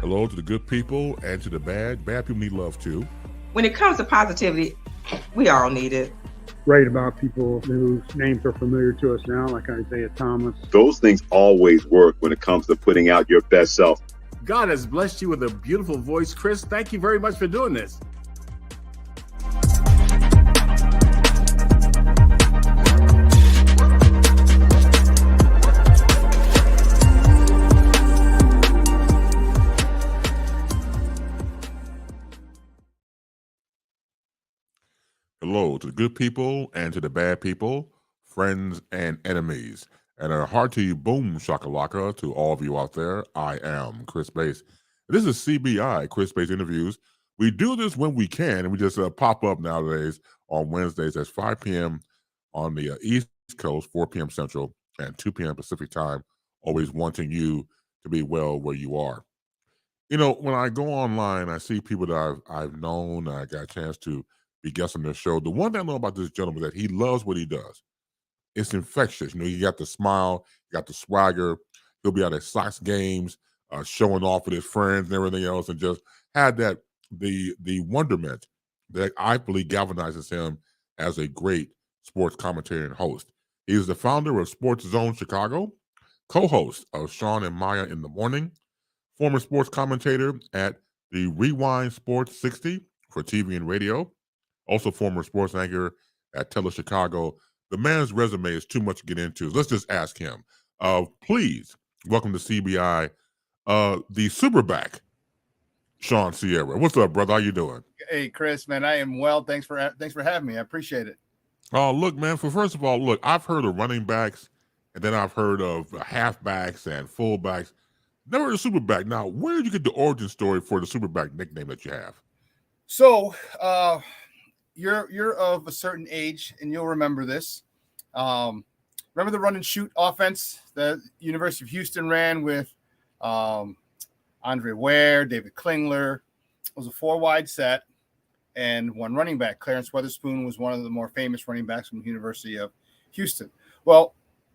Hello to the good people and to the bad. Bad people need love too. When it comes to positivity, we all need it. Write about people whose names are familiar to us now, like Isaiah Thomas. Those things always work when it comes to putting out your best self. God has blessed you with a beautiful voice, Chris. Thank you very much for doing this. Hello to the good people and to the bad people, friends and enemies. And a hearty boom shakalaka to all of you out there. I am Chris Bass. This is CBI, Chris Bass Interviews. We do this when we can, and we just pop up nowadays on Wednesdays at 5 p.m. on the East Coast, 4 p.m. Central, and 2 p.m. Pacific time, always wanting you to be well where you are. You know, when I go online, I see people that I've known, I got a chance to be guests on their show. The one thing I know about this gentleman is that he loves what he does. It's infectious. You know, you got the smile, you got the swagger. He'll be out at Sox games, showing off with his friends and everything else, and just had that the wonderment that I believe galvanizes him as a great sports commentator and host. He is the founder of Sports Zone Chicago, co-host of Shawn and Maya in the Morning, former sports commentator at the Rewind Sports 60 for TV and radio, also former sports anchor at Tele Chicago. The man's resume is too much to get into. Let's just ask him. Please welcome to CBI, the Superback, Shawn Sierra. What's up, brother? How you doing? Hey, Chris, man, I am well. Thanks for having me. I appreciate it. Oh, look, man. First of all, look, I've heard of running backs, and then I've heard of halfbacks and fullbacks. Never heard of Superback. Now, where did you get the origin story for the Superback nickname that you have? So, you're of a certain age, and you'll remember this. Remember the run and shoot offense that University of Houston ran with Andre Ware, David Klingler? It was a 4-wide set and one running back. Clarence Weatherspoon was one of the more famous running backs from the University of Houston. Well,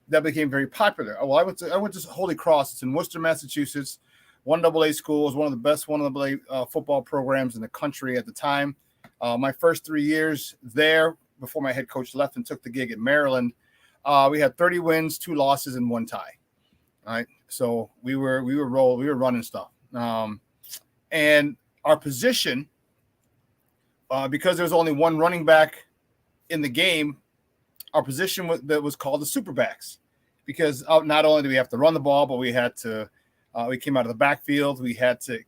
that became very popular. Well, I went to Holy Cross. It's in Worcester, Massachusetts. 1AA school. It was one of the best 1AA football programs in the country at the time. My first 3 years there, before my head coach left and took the gig at Maryland, we had 30 wins, 2 losses, and 1 tie. All right, so we were running stuff, and our position, because there was only one running back in the game, our position was called the Superbacks, because not only do we have to run the ball, but we had to. We came out of the backfield. We had to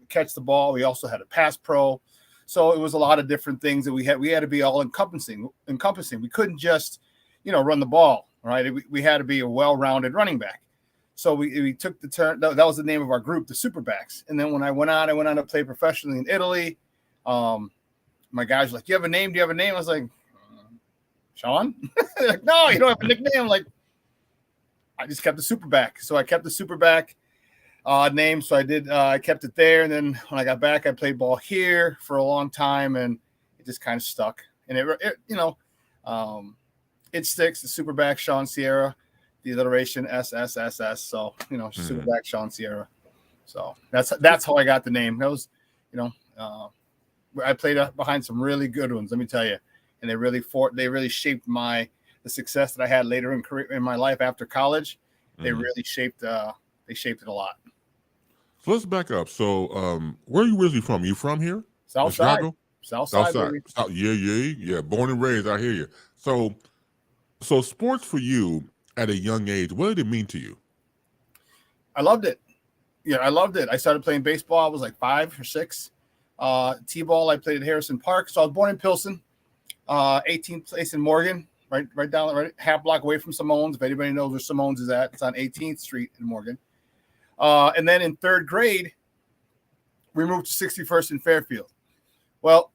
catch the ball. We also had a pass pro. So it was a lot of different things that we had. We had to be all encompassing. We couldn't just, run the ball, right? We had to be a well-rounded running back. So we took the turn. That was the name of our group, the Superbacks. And then when I went on to play professionally in Italy. My guys were like, "Do you have a name? Do you have a name?" I was like, "Shawn." Like, "No, you don't have a nickname." I'm like, I just kept the Superback. So I kept the Superback name. So I did. I kept it there. And then when I got back, I played ball here for a long time, and it just kind of stuck. And it sticks. The Superback, Shawn Sierra, the alliteration SSSS. So Superback, Shawn Sierra. So that's how I got the name. That was, I played behind some really good ones. Let me tell you, and they really shaped the success that I had later in my life after college. They really shaped it a lot. So let's back up. So where are you originally from? You from here? South side. South side. Yeah. Born and raised. I hear you. So sports for you at a young age, what did it mean to you? I loved it. Yeah, I loved it. I started playing baseball. I was like 5 or 6. T-ball, I played at Harrison Park. So I was born in Pilsen, 18th place in Morgan. Right down, right half block away from Simone's. If anybody knows where Simone's is at, it's on 18th Street in Morgan. And then in 3rd grade, we moved to 61st in Fairfield. Well,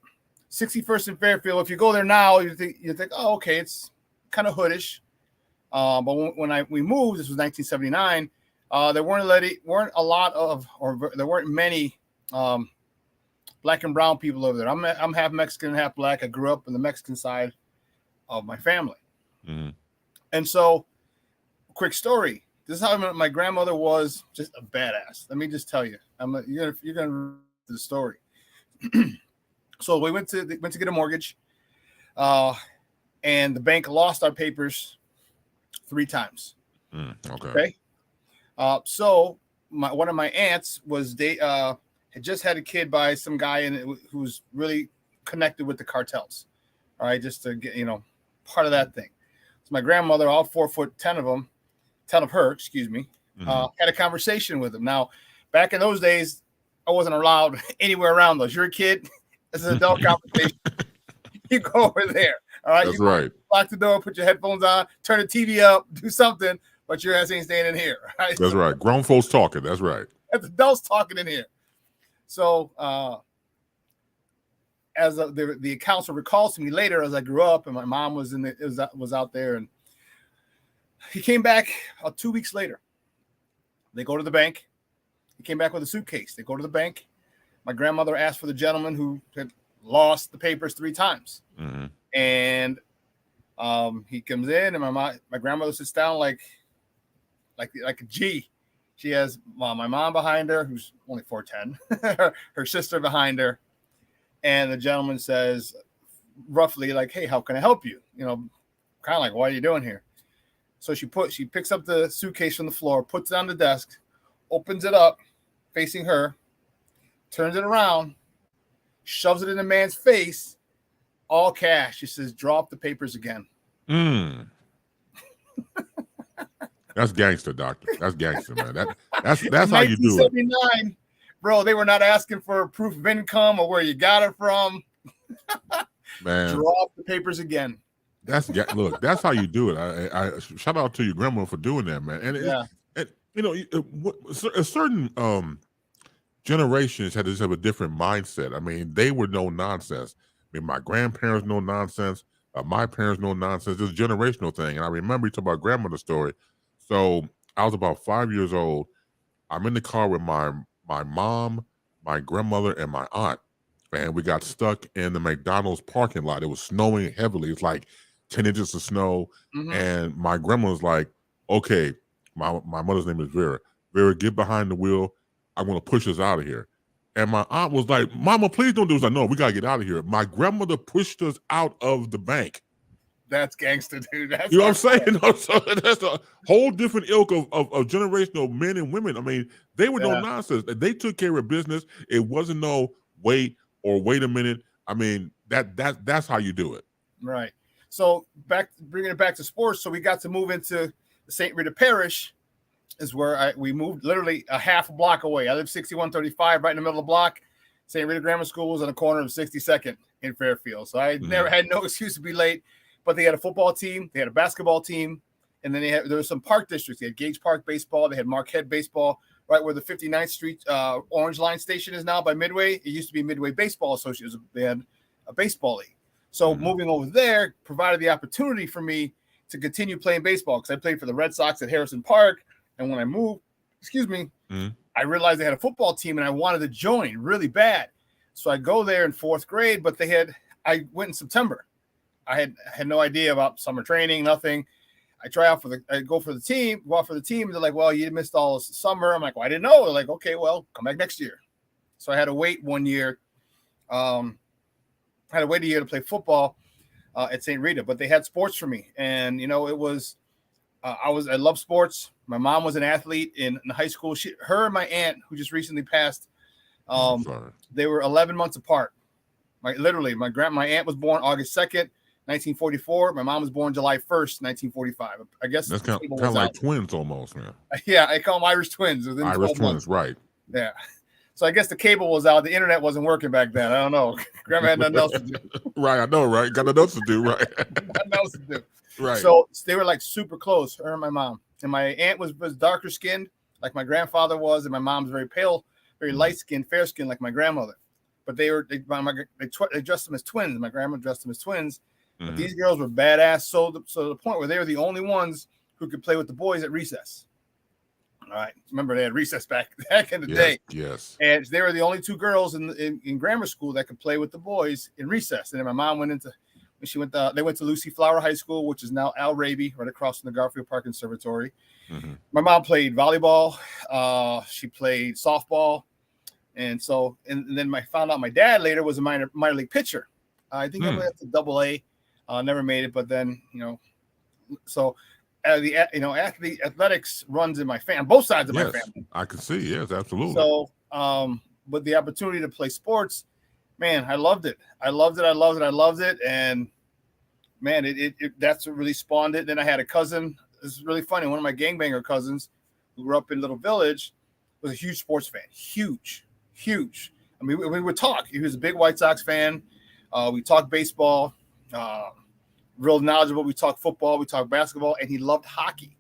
61st in Fairfield, if you go there now, you think, oh, okay, it's kind of hoodish. But when we moved, this was 1979. There weren't many black and brown people over there. I'm half Mexican, half black. I grew up in the Mexican side of my family. Mm-hmm. And so, quick story. This is how my grandmother was, just a badass. Let me just tell you. You're gonna read the story. So we went to get a mortgage, and the bank lost our papers 3 times. Okay. So one of my aunts had just had a kid by some guy who's really connected with the cartels. All right, just to get part of that thing. So my grandmother, all 4'10" of them, 10 of her, excuse me, had a conversation with him. Now, back in those days, I wasn't allowed anywhere around those. You're a kid. This is an adult conversation. You go over there. All right. That's right. Lock the door, put your headphones on, turn the TV up, do something, but your ass ain't staying in here. Right? That's right. Grown folks talking. That's right. That's adults talking in here. So as the counselor recalls to me later, as I grew up and my mom was was out there, and he came back 2 weeks later. They go to the bank. He came back with a suitcase. They go to the bank. My grandmother asked for the gentleman who had lost the papers 3 times. And he comes in, and my grandmother sits down like a G. She has my mom behind her, who's only 4'10", her sister behind her, and the gentleman says, roughly like, "Hey, how can I help you?" Kind of like, "What are you doing here?" So she picks up the suitcase from the floor, puts it on the desk, opens it up, facing her, turns it around, shoves it in the man's face, all cash. She says, "Drop the papers again." That's gangster, doctor. That's gangster, man. That's how you do it. 1979, bro, they were not asking for proof of income or where you got it from. Man, drop the papers again. Look, that's how you do it. I shout out to your grandma for doing that, man. And a certain generations had to have a different mindset. I mean, they were no nonsense. I mean, my grandparents no nonsense. My parents no nonsense. It's a generational thing. And I remember you talking about grandmother's story. So I was about 5 years old. I'm in the car with my mom, my grandmother, and my aunt. And we got stuck in the McDonald's parking lot. It was snowing heavily. It's like 10 inches of snow. And my grandma was like, "Okay," my mother's name is Vera. "Vera, get behind the wheel. I'm going to push us out of here." And my aunt was like, "Mama, please don't do this." I was like, "No, we got to get out of here." My grandmother pushed us out of the bank. That's gangster, dude. You know what I'm saying? So that's a whole different ilk of generational men and women. I mean, they were no nonsense. They took care of business. It wasn't no wait a minute. I mean, that's how you do it. Right. So bringing it back to sports. So we got to move into the St. Rita Parish, is where we moved literally a half a block away. I live 6135, right in the middle of the block. St. Rita Grammar School was on the corner of 62nd in Fairfield. So I never had no excuse to be late. But they had a football team, they had a basketball team, and then there were some park districts. They had Gage Park baseball, they had Marquette baseball, right where the 59th Street Orange Line station is now by Midway. It used to be Midway Baseball Association. They had a baseball league. So moving over there provided the opportunity for me to continue playing baseball, because I played for the Red Sox at Harrison Park. And when I moved, I realized they had a football team, and I wanted to join really bad. So I go there in 4th grade, but I went in September. I had no idea about summer training, nothing. I go out for the team, and they're like, "Well, you missed all of summer." I'm like, "Well, I didn't know." They're like, "Okay, well, come back next year." So I had to wait 1 year. I had to wait a year to play football at St. Rita, but they had sports for me. And, it was, I love sports. My mom was an athlete in high school. Her and my aunt, who just recently passed, they were 11 months apart. My aunt was born August 2nd, 1944. My mom was born July 1st, 1945. I guess that's kind of like twins almost, man. Yeah, I call them Irish twins. Irish twins, right. Yeah. So I guess the cable was out. The internet wasn't working back then. I don't know. Grandma had nothing else to do. Right, I know, right? Got nothing else to do, right? Nothing else to do. Right. So they were like super close, her and my mom. And my aunt was darker skinned, like my grandfather was, and my mom's very pale, very light skinned, fair skinned, like my grandmother. But they dressed them as twins. My grandma dressed them as twins. But these girls were badass. So to the point where they were the only ones who could play with the boys at recess. All right. Remember, they had recess back in the day. Yes. And they were the only 2 girls in grammar school that could play with the boys in recess. And then my mom went They went to Lucy Flower High School, which is now Al Raby, right across from the Garfield Park Conservatory. Mhm. My mom played volleyball. She played softball. And then I found out my dad later was a minor league pitcher. I think I went to Double-A. Never made it, but then, so athletics runs in my family, both sides of my family. I can see. Yes, absolutely. So, but the opportunity to play sports, man, I loved it. And man, that's what really spawned it. Then I had a cousin. This is really funny. One of my gangbanger cousins who grew up in a little village was a huge sports fan. Huge. I mean, we would talk. He was a big White Sox fan. We talked baseball, real knowledgeable. We talked football, we talked basketball, and he loved hockey.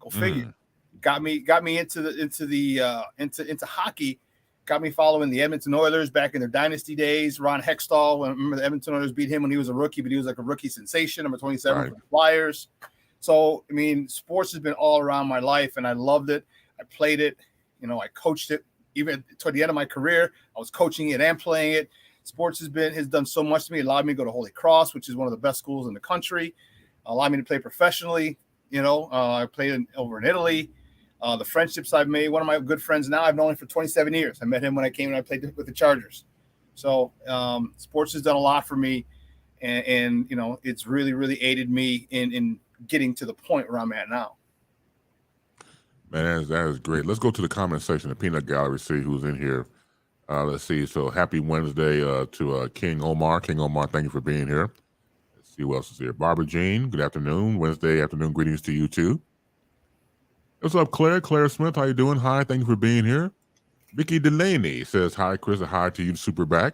Go figure. Got me into hockey. Got me following the Edmonton Oilers back in their dynasty days. Ron Hextall, I remember the Edmonton Oilers beat him when he was a rookie, but he was like a rookie sensation, number 27 for the Flyers. So, I mean, sports has been all around my life, and I loved it. I played it. I coached it. Even toward the end of my career, I was coaching it and playing it. Sports has done so much to me. It allowed me to go to Holy Cross, which is one of the best schools in the country. Allowed me to play professionally. I played over in Italy. The friendships I've made. One of my good friends now, I've known him for 27 years. I met him when I came and I played with the Chargers. So sports has done a lot for me, and it's really, really aided me in getting to the point where I'm at now. Man, that is great. Let's go to the comment section, the Peanut Gallery, see who's in here. Let's see. So happy Wednesday to King Omar. King Omar, thank you for being here. Let's see who else is here. Barbara Jean, good afternoon. Wednesday afternoon greetings to you too. What's up, Claire? Claire Smith, how you doing? Hi, thank you for being here. Vicky Delaney says hi, Chris, and hi to you, Superback.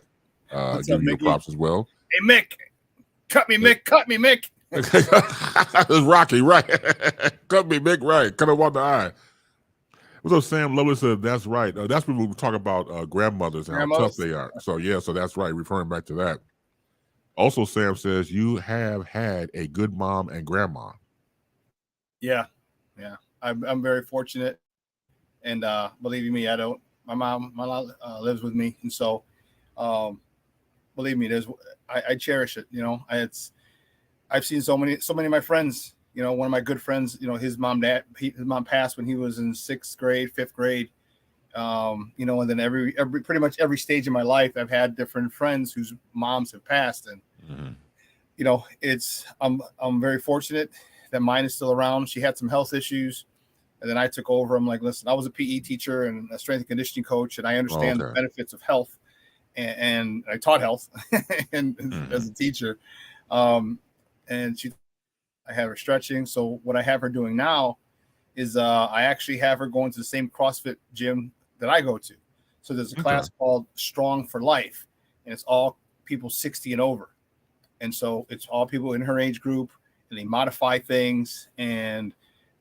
Give you props as well. Hey, Mick. Cut me, Mick. That's Rocky, right? Cut me, Mick, right. Cut him on the eye. What's up, Sam Lovely said, that's right. That's when we talk about grandmothers and how tough they are. So, so that's right. Referring back to that. Also, Sam says, you have had a good mom and grandma. Yeah. I'm very fortunate. And believe me, my mom lives with me. And so, believe me, I cherish it. I've seen so many of my friends, one of my good friends, his mom passed when he was in 6th grade, 5th grade. And then every pretty much every stage of my life, I've had different friends whose moms have passed. And, I'm very fortunate that mine is still around. She had some health issues. And then I took over. I'm like, listen, I was a PE teacher and a strength and conditioning coach, and I understand the benefits of health. And I taught health as a teacher. And I have her stretching. So what I have her doing now is I actually have her going to the same CrossFit gym that I go to. So there's a class called Strong for Life, and it's all people 60 and over. And so it's all people in her age group, and they modify things. And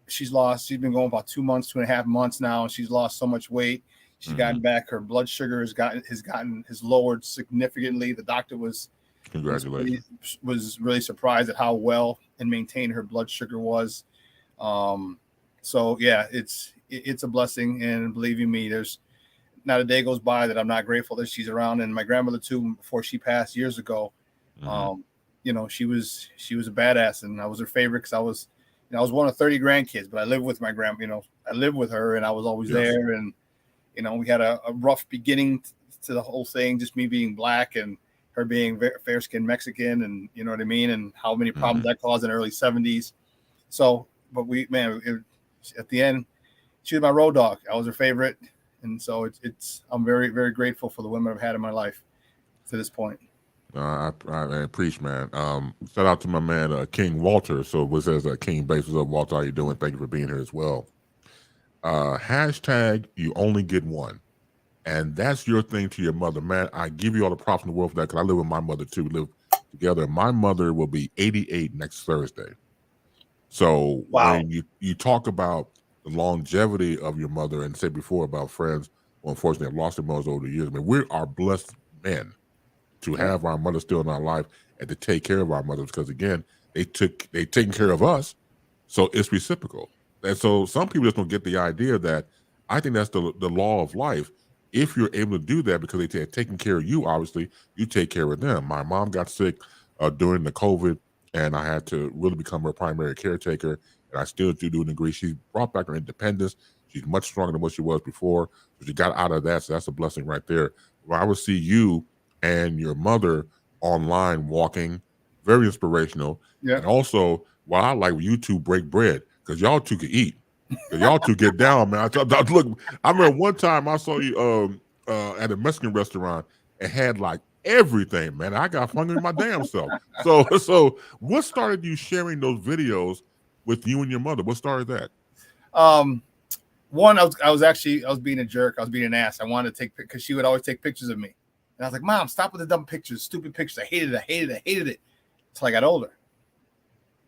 she's been going about 2.5 months now, and she's lost so much weight. She's gotten back. Her blood sugar has lowered significantly. The doctor was really surprised at how well and maintained her blood sugar was. So yeah, it's a blessing, and believe you me, there's not a day goes by that I'm not grateful that she's around. And my grandmother too, before she passed years ago, she was a badass, and I was her favorite because I was one of 30 grandkids, but I lived with my I lived with her, and I was always there. And we had a rough beginning to the whole thing, just me being black and her being fair-skinned Mexican, and you know what I mean, and how many problems that caused in the early 70s. So, but at the end, she was my road dog. I was her favorite, and so I'm very, very grateful for the women I've had in my life to this point. I appreciate, man. Shout out to my man King Walter. So what says King Base? What's up, Walter? How you doing? Thank you for being here as well. Hashtag you only get one. And that's your thing to your mother, man. I give you all the props in the world for that, because I live with my mother too. We live together. My mother will be 88 next Thursday. So when you talk about the longevity of your mother, and said before about friends who unfortunately have lost their mothers over the years, I mean, we are blessed men to have our mother still in our life and to take care of our mothers, because again, they taken care of us, so it's reciprocal. And so some people just don't get the idea that, I think that's the law of life. If you're able to do that, because they're taking care of you, obviously, you take care of them. My mom got sick during the COVID, and I had to really become her primary caretaker. And I still do to a degree. She brought back her independence. She's much stronger than what she was before. So she got out of that. So that's a blessing right there. Well, I would see you and your mother online walking, very inspirational. Yeah. And also, well, I like you two break bread because y'all two can eat. Y'all two get down, man. Look, I remember one time I saw you at a Mexican restaurant and had like everything, man. I got hungry my damn self. So what started you sharing those videos with you and your mother? What started that? One, I was being a jerk. I was being an ass. I wanted to take, because she would always take pictures of me. And I was like, Mom, stop with the dumb pictures, stupid pictures. I hated it. Until I got older.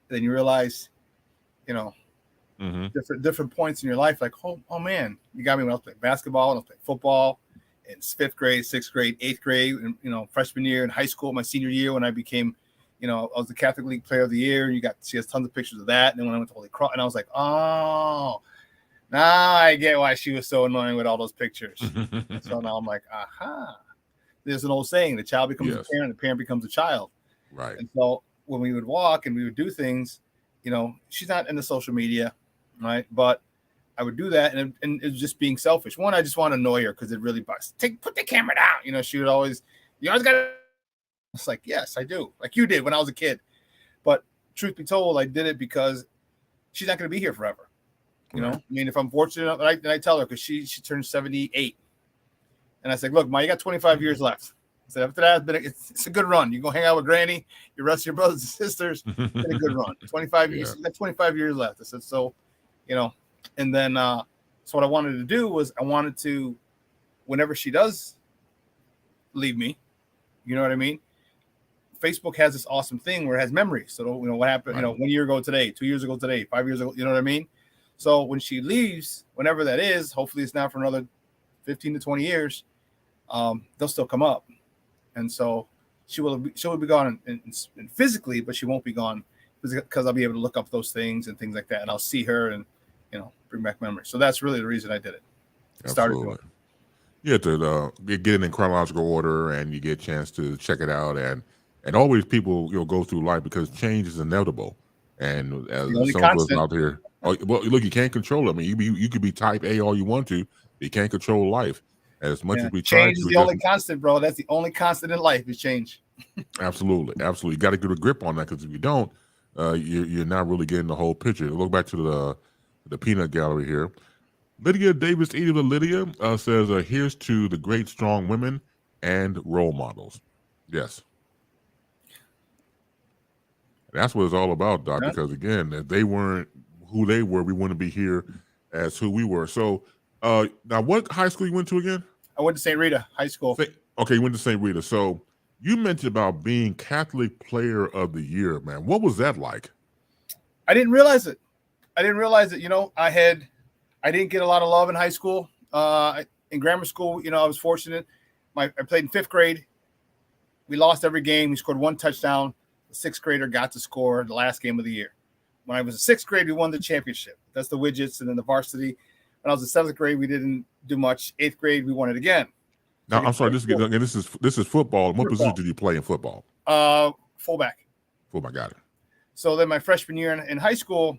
Then you realize, different points in your life, like, oh man, you got me when I was playing basketball, and I was playing football in 5th grade, 6th grade, 8th grade, and freshman year in high school, my senior year when I became, I was the Catholic League Player of the Year. She has tons of pictures of that. And then when I went to Holy Cross, and I was like, oh, now I get why she was so annoying with all those pictures. So now I'm like, aha. There's an old saying, the child becomes a parent, the parent becomes a child. Right. And so when we would walk and we would do things, she's not into social media, right? But I would do that, and it was just being selfish. One, I just want to annoy her because it really bugs. Put the camera down. She would always, you always got to. It's like, yes, I do. Like you did when I was a kid. But truth be told, I did it because she's not going to be here forever. I mean, if I'm fortunate enough, and I tell her, because she turned 78. And I said, look, Ma, you got 25 years left. I said, after that, it's a good run. You go hang out with Granny, your rest of your brothers and sisters. It's been a good run. 25 years. You got 25 years left. I said, so, and then, so what I wanted to do was I wanted to, whenever she does leave me, you know what I mean? Facebook has this awesome thing where it has memories. So, what happened, Right. 1 year ago today, 2 years ago today, 5 years ago, you know what I mean? So when she leaves, whenever that is, hopefully it's now for another 15 to 20 years, they'll still come up. And so she will be gone in physically, but she won't be gone because I'll be able to look up those things and things like that. And I'll see her and, bring back memories. So that's really the reason I did it. Absolutely. You have to get it in chronological order, and you get a chance to check it out. And always people go through life because change is inevitable. And as some of us out here, well, look, you can't control it. I mean, you could be type A all you want to, but you can't control life. As much as we try to. Change is the only constant, bro. That's the only constant in life is change. Absolutely. You got to get a grip on that, because if you don't, you're not really getting the whole picture. Look back to the peanut gallery here. Lydia Davis, Lydia says, here's to the great, strong women and role models. Yes. That's what it's all about, Doc, because, again, if they weren't who they were, we wouldn't be here as who we were. So now what high school you went to again? I went to St. Rita High School. Okay, you went to St. Rita. So you mentioned about being Catholic Player of the Year, man. What was that like? I didn't realize it. I didn't get a lot of love in high school. In grammar school, I was fortunate. I played in 5th grade. We lost every game. We scored 1 touchdown. The 6th grader got to score the last game of the year. When I was in 6th grade, we won the championship. That's the widgets, and then the varsity. When I was in 7th grade, we didn't do much. 8th grade, we won it again. Now, I'm sorry. This is football. What position did you play in football? Fullback. Fullback, got it. So then my freshman year in high school,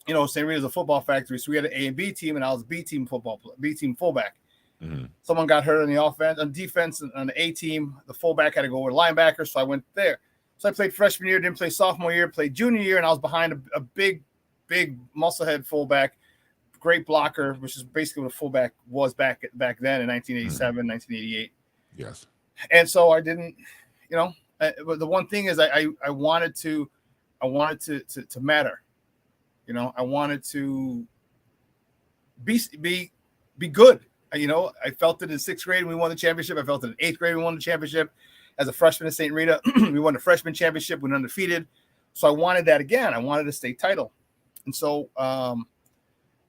St. Rita's a football factory, so we had an A and B team, and I was B team fullback. Mm-hmm. Someone got hurt on defense, and on the A team, the fullback had to go with linebacker, so I went there. So I played freshman year, didn't play sophomore year, played junior year, and I was behind a big musclehead fullback, great blocker, which is basically what a fullback was back then in 1987, 1988. Yes. And so I didn't, but the one thing is I wanted to matter. I wanted to be good. I felt it in 6th grade when we won the championship. I felt it in 8th grade when we won the championship. As a freshman at St. Rita, we won the freshman championship. We were undefeated. So I wanted that again. I wanted a state title. And so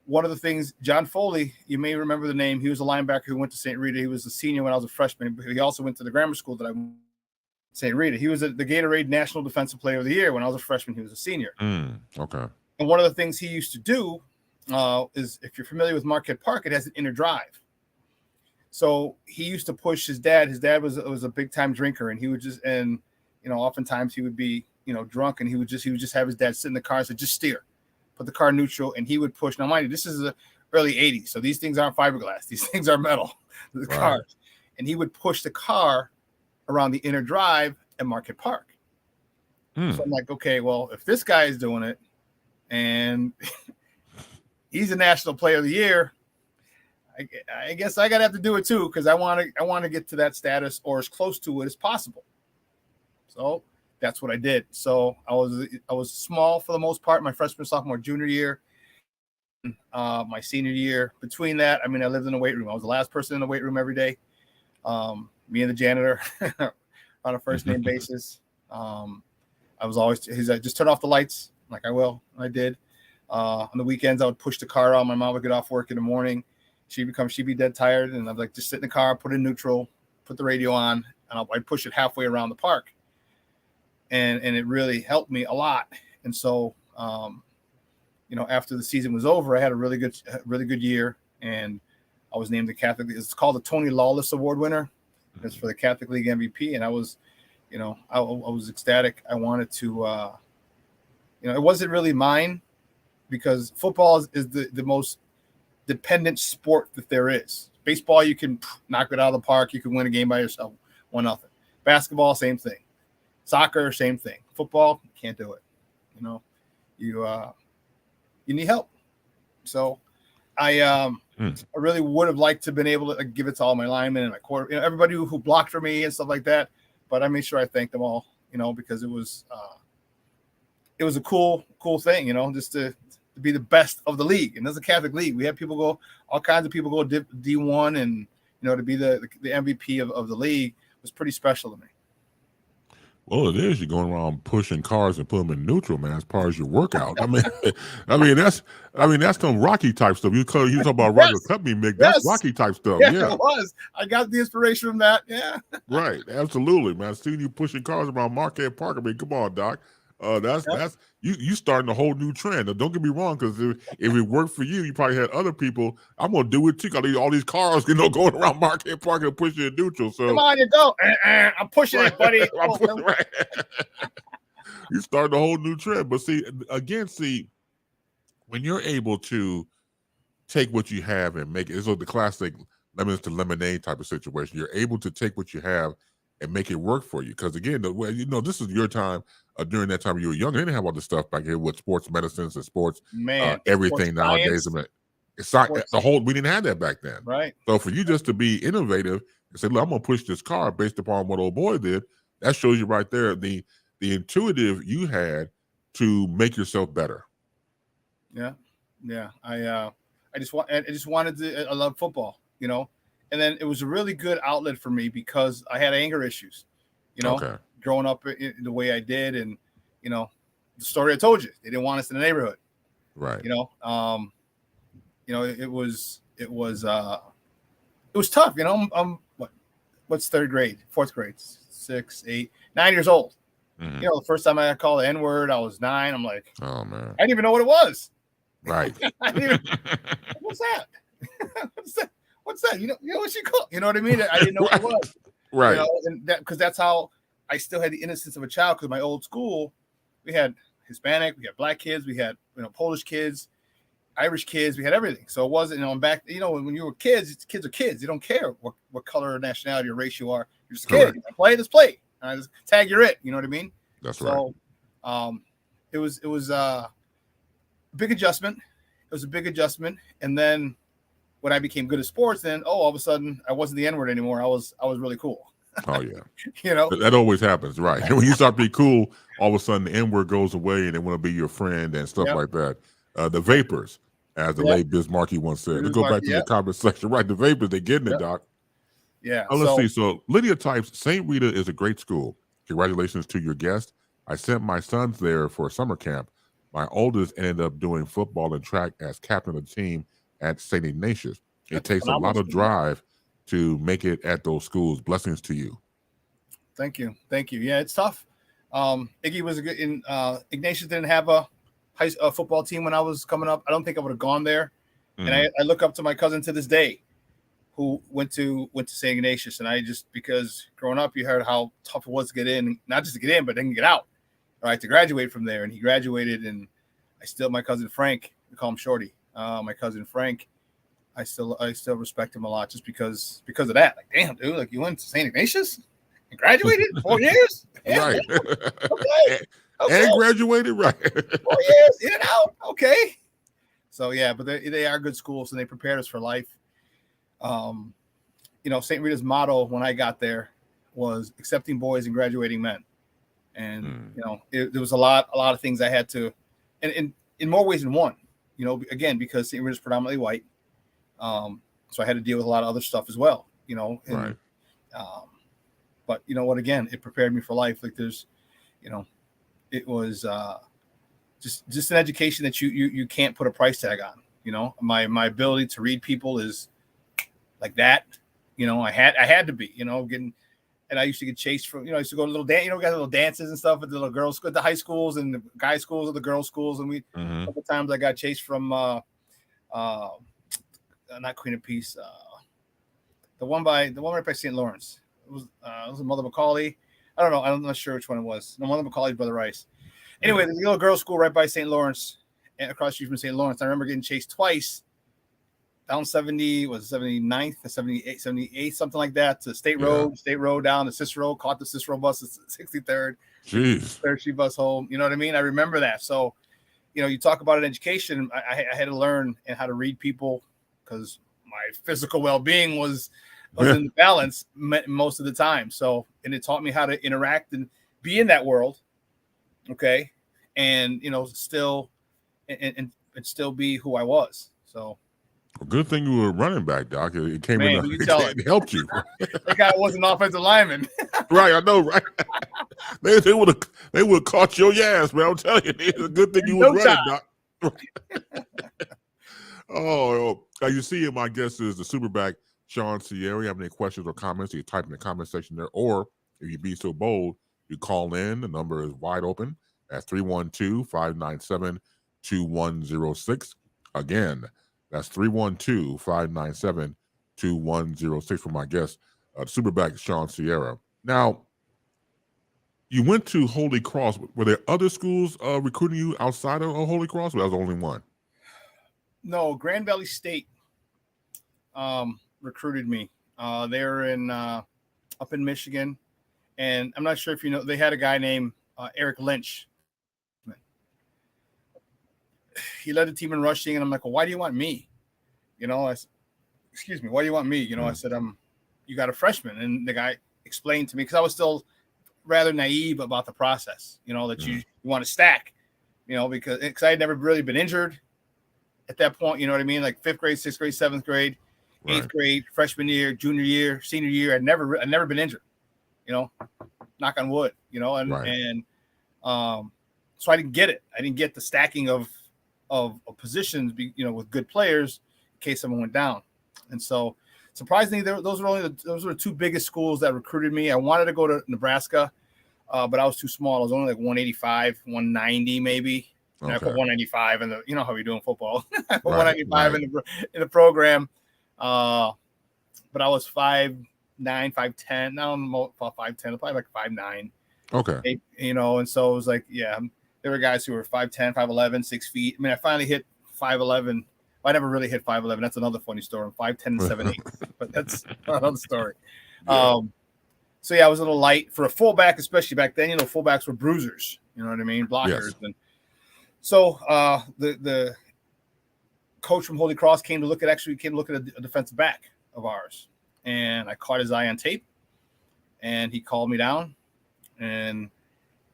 one of the things, John Foley, you may remember the name. He was a linebacker who went to St. Rita. He was a senior when I was a freshman. But he also went to the grammar school that I went to, St. Rita. He was the Gatorade National Defensive Player of the Year. When I was a freshman, he was a senior. Okay. And one of the things he used to do is, if you're familiar with Marquette Park, it has an inner drive. So he used to push his dad. His dad was a big time drinker, and he would oftentimes he would be, drunk, and he would just have his dad sit in the car and say, just steer, put the car neutral, and he would push. Now, mind you, this is the early 80s, so these things aren't fiberglass. These things are metal, the cars. And he would push the car around the inner drive at Market Park. So I'm like, okay, well, if this guy is doing it and he's a National Player of the Year, I guess I gotta have to do it too, because I want to get to that status or as close to it as possible. So that's what I did. So I was small for the most part my freshman, sophomore, junior year. My senior year, between that, I lived in the weight room. I was the last person in the weight room every day. Me and the janitor on a first name basis. I was always just turn off the lights, like I did. On the weekends, I would push the car out. My mom would get off work in the morning. She'd be dead tired, and I'd like just sit in the car, put it in neutral, put the radio on, and I'd push it halfway around the park. And it really helped me a lot. And so, after the season was over, I had a really good year, and I was named the Catholic. It's called the Tony Lawless Award winner. It's for the Catholic League MVP, and I was, I was ecstatic. I wanted to, it wasn't really mine, because football is the most dependent sport that there is. Baseball, you can knock it out of the park. You can win a game by yourself, 1-0. Basketball, same thing. Soccer, same thing. Football, can't do it. You need help. So I really would have liked to have been able to give it to all my linemen and my quarter, everybody who blocked for me and stuff like that. But I made sure I thanked them all, because it was a cool thing, just to be the best of the league. And there's a Catholic league. We had all kinds of people go D1, and to be the MVP of the league was pretty special to me. Well, it is. You're going around pushing cars and putting them in neutral, man, as part of your workout. That's some Rocky type stuff. You talk about Roger Company, Mick. That's Rocky type stuff. Yeah, it was. I got the inspiration from that. Yeah. Right. Absolutely, man. Seeing you pushing cars around Marquette Park. Come on, Doc. That's you starting a whole new trend. Now, don't get me wrong, because if it worked for you, you probably had other people. I'm gonna do it too. Got all these cars, going around Marquette Park and pushing it neutral. So come on, you go. I'm pushing it, buddy. Right. You started a whole new trend. But see, when you're able to take what you have and make it, it's like the classic lemons to lemonade type of situation. You're able to take what you have and make it work for you. Because again, this is your time. During that time you were young, they didn't have all this stuff back here with sports medicines and sports, everything sports nowadays. We didn't have that back then. Right. So for you just to be innovative and say, look, I'm gonna push this car based upon what old boy did, that shows you right there the intuitive you had to make yourself better. Yeah. I just wanted to. I love football, and then it was a really good outlet for me because I had anger issues, growing up in the way I did, and the story I told you, they didn't want us in the neighborhood, right? It was tough. I'm what's third grade, fourth grade, 6, 8, 9 years old. Mm-hmm. The first time I called the N-word, I was 9. I'm like, oh man, I didn't even know what it was. Right. What's that? What's that? What you call? You know what I mean? I didn't know what it was. Right. And because that's how I still had the innocence of a child. Because my old school, we had Hispanic, we had black kids, we had Polish kids, Irish kids, we had everything. So it wasn't, back, when you were kids are kids. They don't care what color or nationality or race you are. You're just a kid. Let's play. And I just tag you're it. You know what I mean? That's right. So it was a big adjustment. It was a big adjustment. And then when I became good at sports, then all of a sudden I wasn't the N-word anymore. I was really cool. Oh yeah. That always happens, right? When you start to be cool, all of a sudden the N-word goes away and they want to be your friend and stuff like that. The vapors, as the late Bismarcky once said. Let's go back to the comment section. Right, the vapors, they're getting it, Doc. Yeah. Let's see. So Lydia types, St. Rita is a great school. Congratulations to your guest. I sent my sons there for a summer camp. My oldest ended up doing football and track as captain of the team at St. Ignatius. It takes a lot of drive to make it at those schools. Blessings to you. Thank you. Yeah, it's tough. Iggy was Ignatius didn't have a football team when I was coming up. I don't think I would have gone there. Mm-hmm. And I look up to my cousin to this day, who went to St. Ignatius, and I just, because growing up, you heard how tough it was to get in, not just to get in, but then get out, all right, to graduate from there. And he graduated, and my cousin Frank, we call him Shorty. My cousin Frank, I still respect him a lot just because of that. Like, damn, dude, like you went to St. Ignatius and graduated 4 years, Right. Okay. And graduated, right? 4 years in and out, okay. So yeah, but they are good schools, and they prepared us for life. St. Rita's motto when I got there was accepting boys and graduating men. And, there was a lot of things I had to, and in more ways than one, again, because St. Rita's predominantly white. So I had to deal with a lot of other stuff as well, Right. But you know what, again, it prepared me for life. Like there's, it was, just an education that you can't put a price tag on. My ability to read people is like that. I had to be, getting, and I used to get chased from, I used to go to little dance, got little dances and stuff at the little girls' school, the high schools and the guy schools or the girls' schools. And a couple times I got chased from, not Queen of Peace, the one right by St. Lawrence. It was Mother Macaulay. I don't know. I'm not sure which one it was. No, Mother Macaulay's Brother Rice. Anyway, there's a little girls' school right by St. Lawrence, and across the street from St. Lawrence. I remember getting chased twice down 79th, 78, something like that, to State Road down to Cicero, caught the Cicero bus at 63rd. Jeez. Third street bus home. You know what I mean? I remember that. So, you talk about an education. I had to learn and how to read people because my physical well-being was in the balance most of the time. So, and it taught me how to interact and be in that world. Okay. And, still, and still be who I was. So. Well, good thing you were running back, Doc. It came Man, in. It helped you. That guy wasn't an offensive lineman. Right, I know, right? They would have caught your ass, man. I'm telling you, it's a good thing you were running, Doc. Oh, you see, my guest is the superback Shawn Sierra. You have any questions or comments? You type in the comment section there, or if you be so bold, you call in. The number is wide open at 312-597-2106. Again, that's 312-597-2106 for my guest, superback Shawn Sierra. Now, you went to Holy Cross. Were there other schools recruiting you outside of Holy Cross, or that was the only one? No, Grand Valley State recruited me. They're up in Michigan, and I'm not sure if you know, they had a guy named Eric Lynch. He led the team in rushing, and I'm like, well, why do you want me? Excuse me, why do you want me? I said, you got a freshman. And the guy explained to me, because I was still rather naive about the process, that you want to stack, because I had never really been injured at that point, you know what I mean? Like 5th grade, 6th grade, 7th grade, 8th grade, freshman year, junior year, senior year. I'd never been injured, knock on wood, and so I didn't get it. I didn't get the stacking of positions, with good players in case someone went down. And so surprisingly, those were the two biggest schools that recruited me. I wanted to go to Nebraska, but I was too small. I was only like 185, 190 maybe. And I put 195 in the, how we do in football. I put 195 in the program. But I was 5'9", 5'10". Now I'm about 5'10", probably like 5'9". Okay. And so it was like, there were guys who were 5'10", 5'11", 6 feet. I mean, I finally hit 5'11". I never really hit 5'11". That's another funny story. I'm 5'10" and 7'8", but that's another story. Yeah. So I was a little light for a fullback, especially back then. Fullbacks were bruisers. You know what I mean? Blockers. Yes. And so the coach from Holy Cross came to look at a defensive back of ours, and I caught his eye on tape, and he called me down, and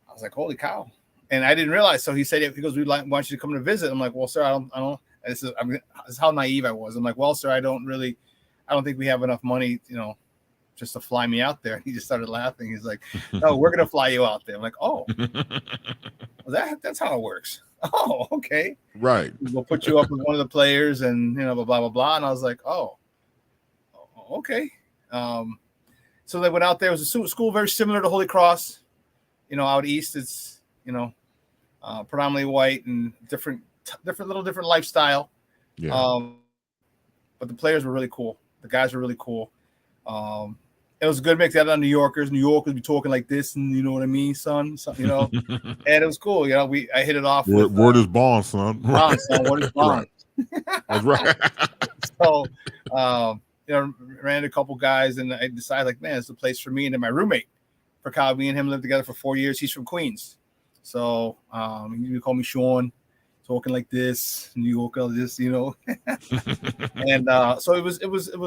I was like, "Holy cow!" And I didn't realize. So he said, "He goes, we'd want you to come to visit." I'm like, "Well, sir, I don't." This is how naive I was. I'm like, "Well, sir, I don't think we have enough money, just to fly me out there." And he just started laughing. He's like, "No, we're gonna fly you out there." I'm like, "Oh, well, that's how it works." Oh, okay. Right. We'll put you up with one of the players, and blah blah blah. And I was like, "Oh, okay." So they went out there. It was a school very similar to Holy Cross. Out east, it's predominantly white and different lifestyle. Yeah. But the players were really cool. The guys were really cool. It was a good mix. They had New Yorkers. New Yorkers be talking like this, and you know what I mean, son. So, you know, and it was cool. You know, I hit it off. Word is bond, son. Bond, son. Word is bond. Right. That's right. So, you know, ran into a couple guys, and I decided, like, man, it's the place for me. And then my roommate for college, me and him lived together for 4 years. He's from Queens, so he called me Shawn, talking like this, New York, like this, you know. And so it was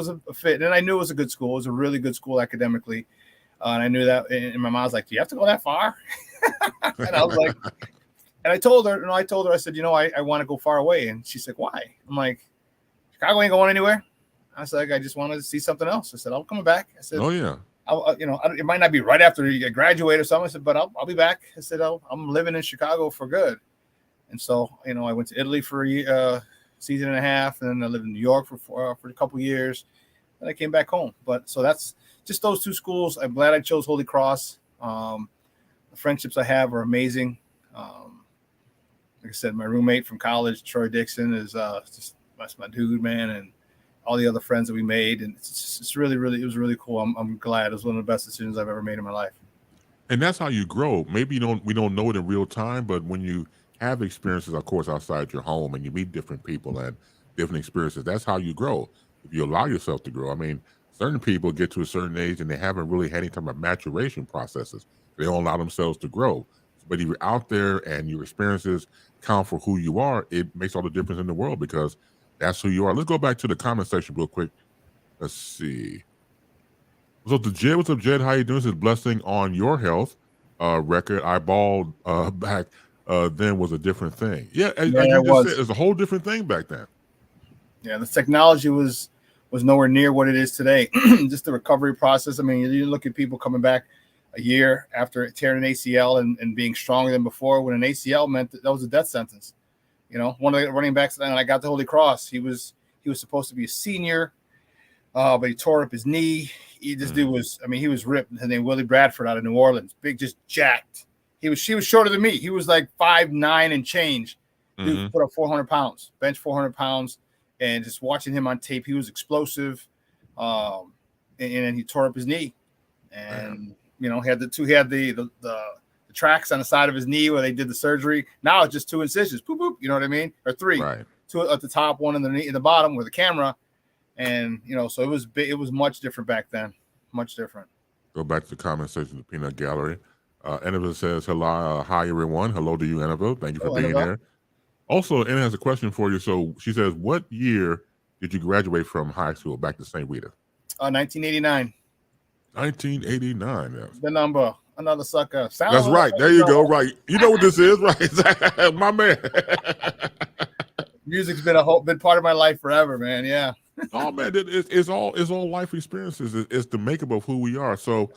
a fit, and I knew it was a good school. It was a really good school academically, and I knew that. And my mom was like, "Do you have to go that far?" And I was like, and I told her, I said, you know, I want to go far away, and she's like, "Why?" I'm like, "Chicago ain't going anywhere." I said, like, "I just wanted to see something else." I said, "I'm coming back." I said, "Oh yeah." You know, it might not be right after you graduate or something. I said, but I'll be back. I said, I'm living in Chicago for good. And so, you know, I went to Italy for a season and a half, and then I lived in New York for a couple of years. And I came back home. But so that's just those two schools. I'm glad I chose Holy Cross. The friendships I have are amazing. Like I said, my roommate from college, Troy Dixon, is that's my dude, man, and all the other friends that we made, and it's really, really, it was really cool. I'm glad. It was one of the best decisions I've ever made in my life. And that's how you grow. Maybe we don't know it in real time, but when you have experiences, of course, outside your home, and you meet different people and different experiences, that's how you grow. If you allow yourself to grow. I mean, certain people get to a certain age and they haven't really had any type of maturation processes. They don't allow themselves to grow. But if you're out there and your experiences count for who you are, it makes all the difference in the world, because that's who you are. Let's go back to the comment section real quick. Let's see. So to Jed, what's up, Jed? How you doing? This is blessing on your health record. I balled back then was a different thing. Yeah, as you just said, it's a whole different thing back then. Yeah, the technology was nowhere near what it is today. Just the recovery process. I mean, you look at people coming back a year after tearing an ACL and being stronger than before, when an ACL meant that was a death sentence. You know, one of the running backs, and I got the Holy Cross. He was supposed to be a senior, but he tore up his knee. This dude was, I mean, he was ripped. His name Willie Bradford out of New Orleans, big, just jacked. She was shorter than me. He was like 5'9" and change. Dude put up 400 pounds, bench 400 pounds, and just watching him on tape, he was explosive. And then he tore up his knee, and you know, he had the tracks on the side of his knee where they did the surgery. Now it's just 2 incisions, boop, boop, you know what I mean? Or 3, right. 2 at the top, 1 in the knee, in the bottom with the camera. And, you know, so it was much different back then, much different. Go back to the comment section of the Peanut Gallery. Annabelle says, hello, hi, everyone. Hello to you, Annabelle. Thank you for being here. Also, Anna has a question for you. So she says, what year did you graduate from high school back to St. Rita? 1989. 1989. Yes. The number. Another sucker. That's right. There you go. Right. You know what this is, right? My man. Music's been been part of my life forever, man. Yeah. Oh man, it's all life experiences. It's the makeup of who we are. So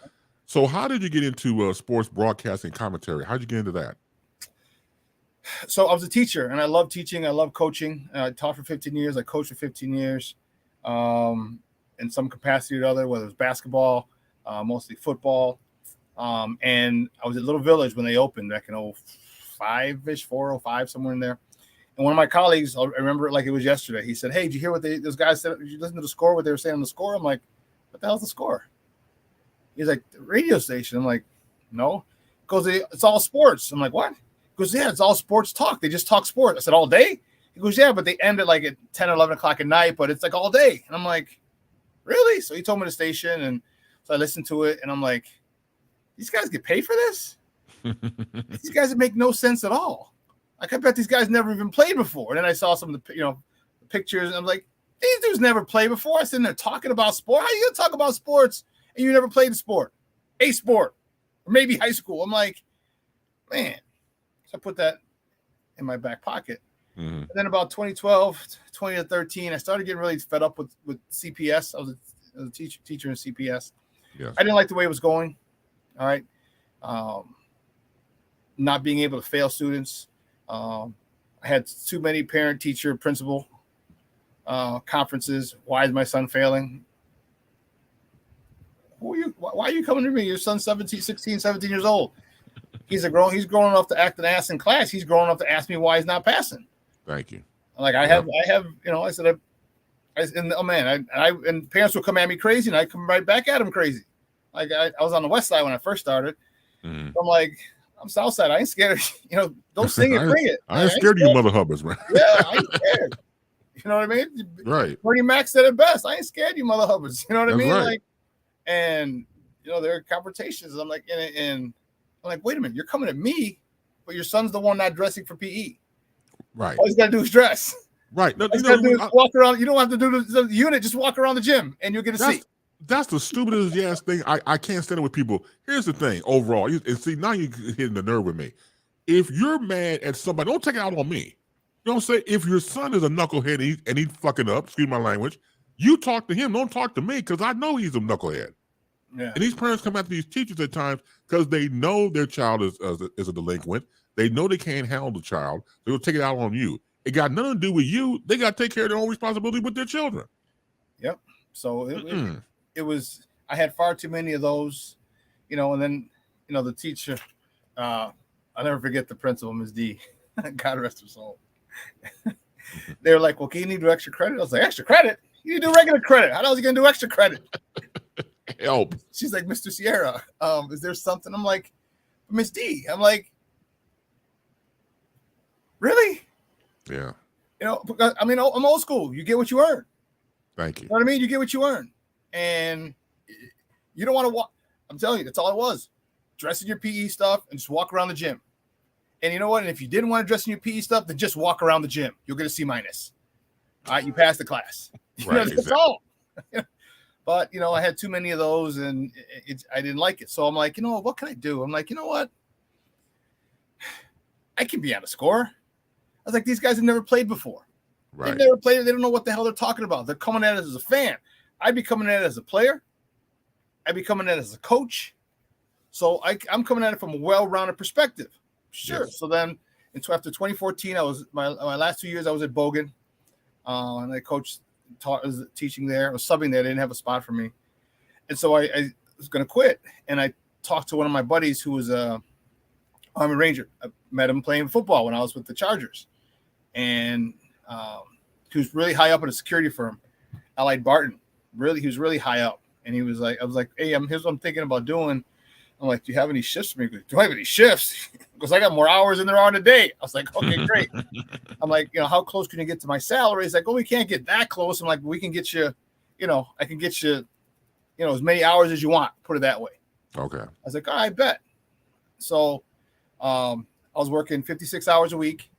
how did you get into sports broadcasting commentary? How did you get into that? So I was a teacher, and I love teaching. I love coaching. I taught for 15 years. I coached for 15 years, in some capacity or other, whether it was basketball, mostly football. And I was at Little Village when they opened back in 05-ish, 405, somewhere in there. And one of my colleagues, I remember it like it was yesterday. He said, "Hey, did you hear what those guys said? Did you listen to the score? What they were saying on the score?" I'm like, "What the hell's the score?" He's like, "The radio station." I'm like, "No." He goes, "It's all sports." I'm like, "What?" He goes, "Yeah, it's all sports talk. They just talk sports." I said, "All day?" He goes, "Yeah, but they end at like at 10 or 11 o'clock at night, but it's like all day." And I'm like, "Really?" So he told me the station, and so I listened to it, and I'm like, "These guys get paid for this? These guys make no sense at all. Like, I bet these guys never even played before." And then I saw some of the pictures, and I'm like, these dudes never played before. I sitting there talking about sport. How are you gonna talk about sports and you never played a sport, or maybe high school? I'm like, man. So I put that in my back pocket. And then about 2012, 2013, I started getting really fed up with CPS. I was a teacher in CPS. Yes. I didn't like the way it was going. All right. Not being able to fail students. I had too many parent, teacher, principal conferences. Why is my son failing? Why are you coming to me? Your son's 16, 17 years old. He's grown enough to act an ass in class. He's grown enough to ask me why he's not passing. Thank you. Like I said, And parents would come at me crazy, and I come right back at them crazy. Like I was on the west side when I first started. Mhm. I'm like, I'm south side. I ain't scared. Don't sing it, bring it. I ain't scared of you mother hubbards, man. Yeah, I ain't scared. You know what I mean? Right. Bernie Mac said it best. I ain't scared, you mother hubbards. You know what I That's mean? right. Like, and there are confrontations. I'm like, and I'm like, wait a minute, you're coming at me, but your son's the one not dressing for PE. Right. All he's got to do is dress. Right. No, All he's got to do is walk around. You don't have to do the unit. Just walk around the gym, and you'll get a seat. That's the stupidest ass thing. I can't stand it with people. Here's the thing. Overall, and see, now you're hitting the nerve with me. If you're mad at somebody, don't take it out on me. You know what I'm saying? If your son is a knucklehead and he's fucking up, excuse my language, you talk to him. Don't talk to me, because I know he's a knucklehead. Yeah. And these parents come after these teachers at times because they know their child is a delinquent. They know they can't handle the child. They'll take it out on you. It got nothing to do with you. They got to take care of their own responsibility with their children. Yep. So it was. I had far too many of those, and then the teacher. I'll never forget the principal, Ms. D. God rest her soul. They were like, "Well, can you need extra credit?" I was like, "Extra credit? You do regular credit. How the hell is he gonna do extra credit?" Help. She's like, "Mr. Sierra, is there something?" I'm like, "Miss D." I'm like, "Really?" Yeah. Because, I'm old school. You get what you earn. Thank you. You know what I mean? You get what you earn, and you don't want to walk. I'm telling you, that's all it was. Dress in your PE stuff and just walk around the gym. And you know what? And if you didn't want to dress in your PE stuff, then just walk around the gym. You'll get a C-. All right, you passed the class. Right. That's all. But I had too many of those, and I didn't like it. So I'm like, what can I do? I'm like, you know what? I can be on a score. I was like, these guys have never played before. Right. They've never played it. They don't know what the hell they're talking about. They're coming at it as a fan. I'd be coming at it as a player. I'd be coming at it as a coach. So I'm coming at it from a well-rounded perspective. Sure. Yes. So then, after 2014, I was my last 2 years. I was at Bogan, and I coached, was teaching there. I was subbing there. They didn't have a spot for me, and so I was going to quit. And I talked to one of my buddies who was a Army Ranger. I met him playing football when I was with the Chargers, and he was really high up in a security firm, Allied Barton. He was really high up, and he was like, I was like, hey, here's what I'm thinking about doing. I'm like, do you have any shifts for me? Goes, do I have any shifts? Because I got more hours than there are in a day. I was like, okay, great. I'm like, how close can you get to my salary? He's like, we can't get that close. I'm like, we can get you, I can get you, as many hours as you want. Put it that way. Okay. I was like, all right, bet. So I was working 56 hours a week.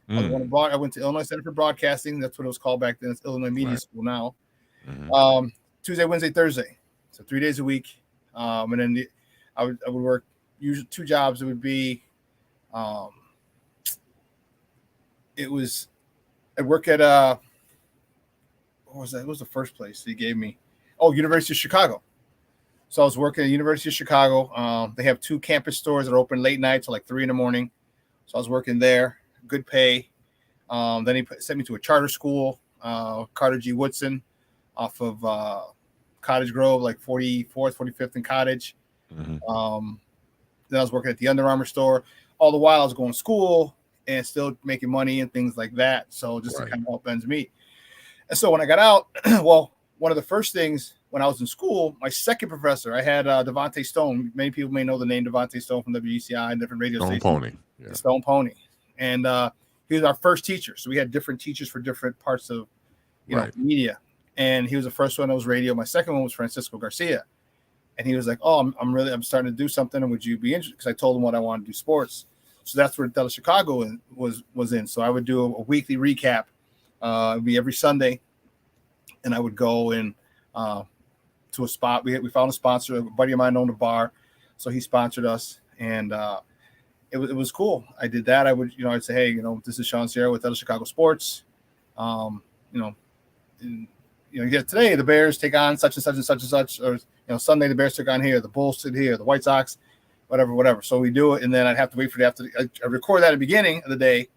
I went to Illinois Center for Broadcasting. That's what it was called back then. It's Illinois Media School now. Mm-hmm. Tuesday, Wednesday, Thursday. So 3 days a week. And then I would work usually 2 jobs. It would be, I'd work at, what was that? What was the first place he gave me? Oh, University of Chicago. So I was working at University of Chicago. They have 2 campus stores that are open late night till like 3 a.m. So I was working there, good pay. Then he sent me to a charter school, Carter G. Woodson off of Cottage Grove, like 44th, 45th and Cottage. Mm-hmm. Then I was working at the Under Armour store. All the while I was going to school and still making money and things like that. So just to kind of help ends meet. And so when I got out, well, one of the first things when I was in school, my second professor, I had Devontae Stone. Many people may know the name Devontae Stone from WECI and different radio stations. Stone Pony. Yeah. Stone Pony. And he was our first teacher. So we had different teachers for different parts of media. And he was the first one that was radio. My second one was Francisco Garcia. And he was like, oh, I'm starting to do something. And would you be interested? Because I told him what I wanted to do, sports. So that's where Dallas Chicago was in. So I would do a weekly recap. It would be every Sunday. And I would go in to a spot. We found a sponsor. A buddy of mine owned a bar. So he sponsored us. And it was cool. I did that. I would, I'd say, hey, this is Shawn Sierra with Dallas Chicago Sports. Today the Bears take on such and such and such and such, or Sunday the Bears took on here, the Bulls sit here, the White Sox, whatever. So we do it, and then I'd have to wait for I record that at the beginning of the day.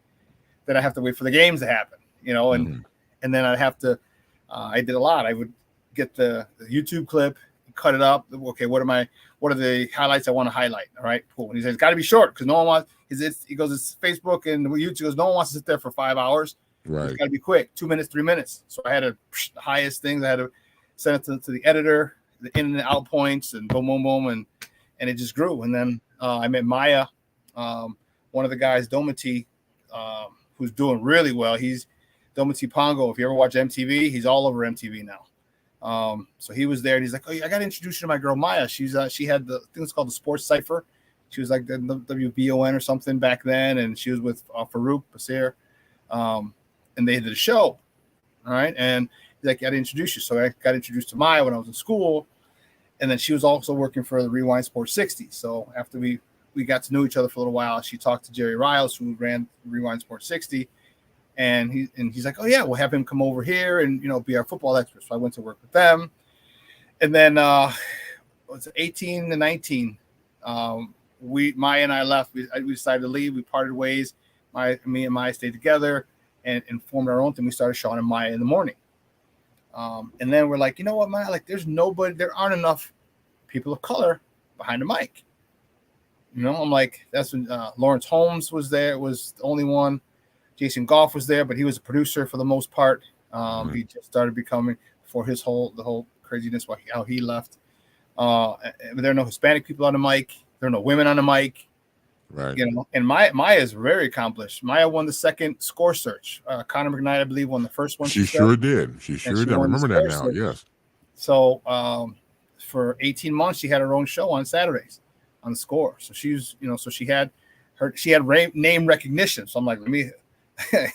Then I have to wait for the games to happen, and then I'd have to. I did a lot. I would get the YouTube clip, cut it up. Okay, what are the highlights I want to highlight? All right, cool. And he says it's got to be short because no one wants. He goes, it's Facebook and YouTube. Goes, no one wants to sit there for 5 hours. It's Right. got to be quick, 2 minutes, 3 minutes. So I had the highest things. I had to send it to the editor, the in and out points, and boom, boom, boom, and it just grew. And then I met Maya, one of the guys, Domity, who's doing really well. He's Domity Pongo. If you ever watch MTV, he's all over MTV now. So he was there, and he's like, "Oh, I got to introduce you to my girl Maya. She had the thing that's called the Sports Cipher. She was like the WBON or something back then, and she was with Farouk Basir, and they did a show, all right. And he's like, "I got to introduce you." So I got introduced to Maya when I was in school, and then she was also working for the Rewind Sports 60. So after we got to know each other for a little while, she talked to Jerry Riles, who ran Rewind Sports 60. And he's like, "Oh yeah, we'll have him come over here and be our football expert." So I went to work with them, and then was 18 to 19. Maya and I left. We decided to leave. We parted ways. Me and Maya stayed together and formed our own thing. We started Shawn and Maya in the morning, and then we're like, you know what, Maya? Like, there aren't enough people of color behind the mic. I'm like, that's when Lawrence Holmes was there. Was the only one. Jason Goff was there, but he was a producer for the most part. He just started becoming for the whole craziness how he left. There are no Hispanic people on the mic. There are no women on the mic. Right. And Maya is very accomplished. Maya won the second score search. Conor McKnight, I believe, won the first one. She sure did. She sure did. I remember that now. Search. Yes. So for 18 months, she had her own show on Saturdays on the Score. So so she had name recognition. So I'm like, let me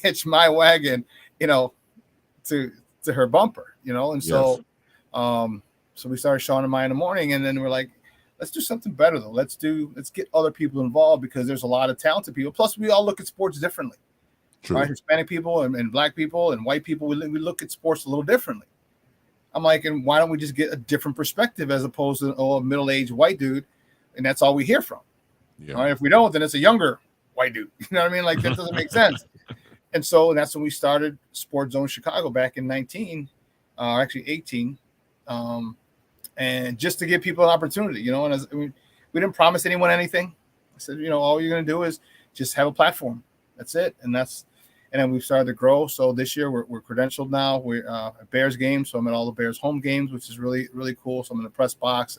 hitch my wagon, to her bumper, and so, so we started Shawn and Maya in the morning, and then we're like, let's do something better though. Let's get other people involved because there's a lot of talented people. Plus, we all look at sports differently. True. Right? Hispanic people and black people and white people, we look at sports a little differently. I'm like, and why don't we just get a different perspective as opposed to a middle-aged white dude, and that's all we hear from. Yeah. All right, if we don't, then it's a younger white dude. You know what I mean? Like, that doesn't make sense. And that's when we started Sports Zone Chicago back in 18, and just to give people an opportunity, and we didn't promise anyone anything. I said, all you're going to do is just have a platform. That's it. And then we've started to grow. So this year we're credentialed now. We're at Bears games. So I'm at all the Bears home games, which is really, really cool. So I'm in the press box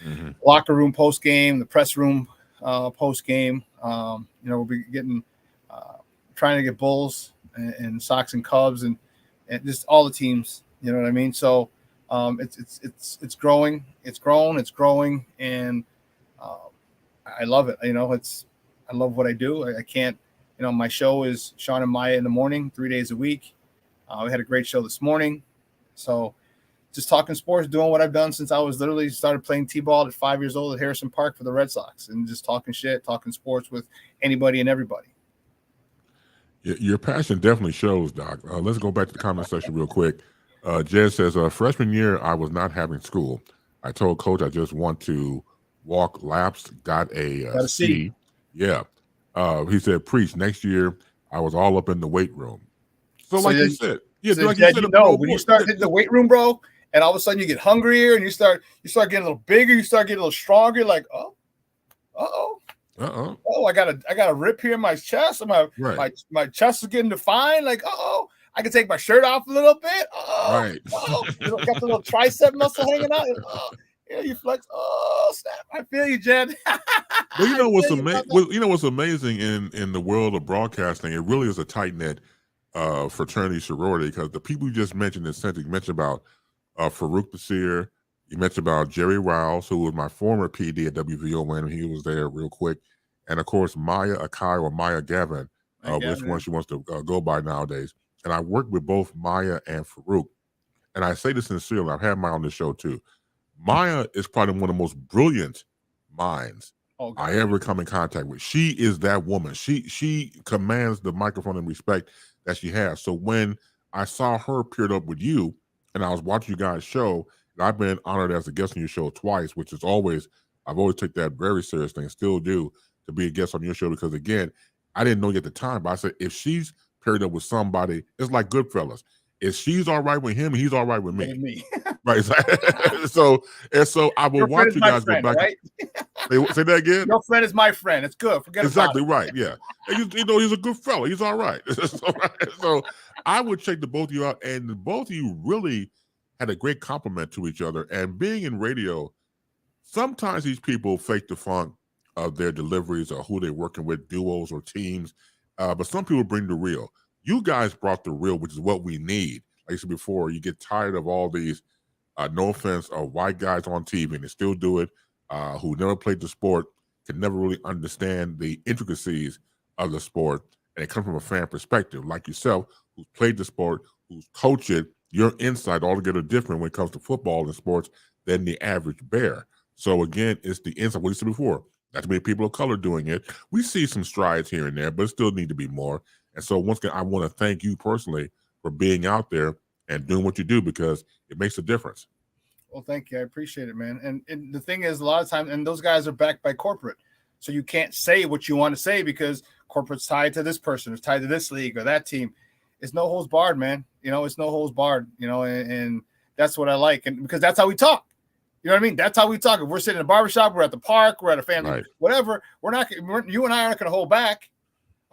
and locker room post game, the press room post game. We'll be getting trying to get Bulls and Sox and Cubs and just all the teams. You know what I mean? So it's growing. It's growing, and I love it. I love what I do. I can't. My show is Shawn and Maya in the morning, 3 days a week. We had a great show this morning. So just talking sports, doing what I've done since I was literally started playing T-ball at 5 years old at Harrison Park for the Red Sox, and just talking shit, talking sports with anybody and everybody. Your passion definitely shows, Doc. Let's go back to the comment section real quick. Jed says, freshman year, I was not having school. I told coach I just want to walk laps, got a C. Yeah. He said, preach. Next year, I was all up in the weight room. So like you said. Yeah, so like you said, when you start hitting the weight room, bro, and all of a sudden you get hungrier and you start getting a little bigger, you start getting a little stronger, you're like, I got a rip here in my chest, and my chest is getting defined. Like, I can take my shirt off a little bit. Right. Got the little tricep muscle hanging out. You flex. Oh, snap! I feel you, Jed. Well, what's amazing in the world of broadcasting, it really is a tight knit fraternity sorority, because the people you just mentioned in Centric, you mentioned about Farouk Basir, you mentioned about Jerry Riles, who was my former PD at WVO when he was there, real quick, and of course Maya Akai, or Maya Gavin, which one she wants to go by nowadays. And I worked with both Maya and Farouk, and I say this sincerely. I've had Maya on the show too. Maya is probably one of the most brilliant minds I ever come in contact with. She is that woman. She commands the microphone and respect that she has. So when I saw her paired up with you, and I was watching you guys' show, and I've been honored as a guest on your show twice, which is I've always took that very seriously, and still do, to be a guest on your show, because again, I didn't know you at the time, but I said, if she's paired up with somebody, it's like Goodfellas. If she's all right with him, he's all right with me. Right. So I will watch you guys go back. Right? Say that again. Your friend is my friend. It's good. Forget Exactly about it. right. Yeah, and you know he's a good fella. He's all right. So I would check the both of you out, and the both of you really had a great compliment to each other. And being in radio, sometimes these people fake the funk of their deliveries or who they're working with, duos or teams. But some people bring the real. You guys brought the real, which is what we need. Like I said before, you get tired of all these, no offense, white guys on TV, and they still do it, who never played the sport, can never really understand the intricacies of the sport. And it comes from a fan perspective, like yourself, who's played the sport, who's coached it. Your insight altogether different when it comes to football and sports than the average bear. So again, it's the insight. What you said before, not too many people of color doing it. We see some strides here and there, but it still need to be more. And so once again, I want to thank you personally for being out there and doing what you do, because it makes a difference. Well, thank you. I appreciate it, man. And the thing is, a lot of times, and those guys are backed by corporate. So you can't say what you want to say because corporate's tied to this person, it's tied to this league or that team. It's no holds barred, man. It's no holds barred, and that's what I like. And because that's how we talk. You know what I mean? That's how we talk. If we're sitting in a barbershop, we're at the park, we're at a family, whatever, you and I aren't going to hold back.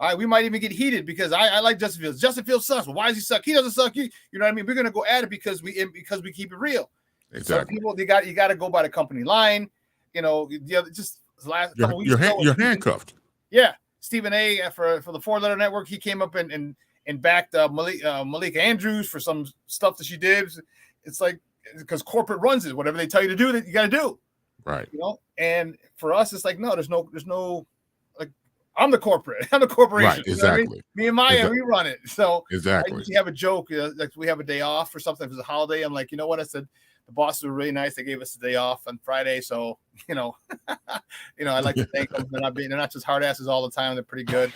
All right, we might even get heated because I like Justin Fields. Justin Fields sucks. Well, why does he suck? He doesn't suck. You know what I mean? We're going to go at it because we keep it real. Exactly. Some people, you got to go by the company line. The other just last couple weeks ago, you're handcuffed. Yeah, Stephen A. for the 4-letter network, he came up and backed Malika Andrews for some stuff that she did. It's like, because corporate runs it. Whatever they tell you to do, that you got to do. Right. And for us, it's like, no, there's no like, I'm the corporate. I'm the corporation. Right. Exactly. You know what I mean? Me and Maya, we run it. So exactly. I usually have a joke, like we have a day off or something. If it's a holiday, I'm like, you know what? I said, the bosses were really nice. They gave us a day off on Friday. So, I like to thank them. They're not just hard asses all the time. They're pretty good.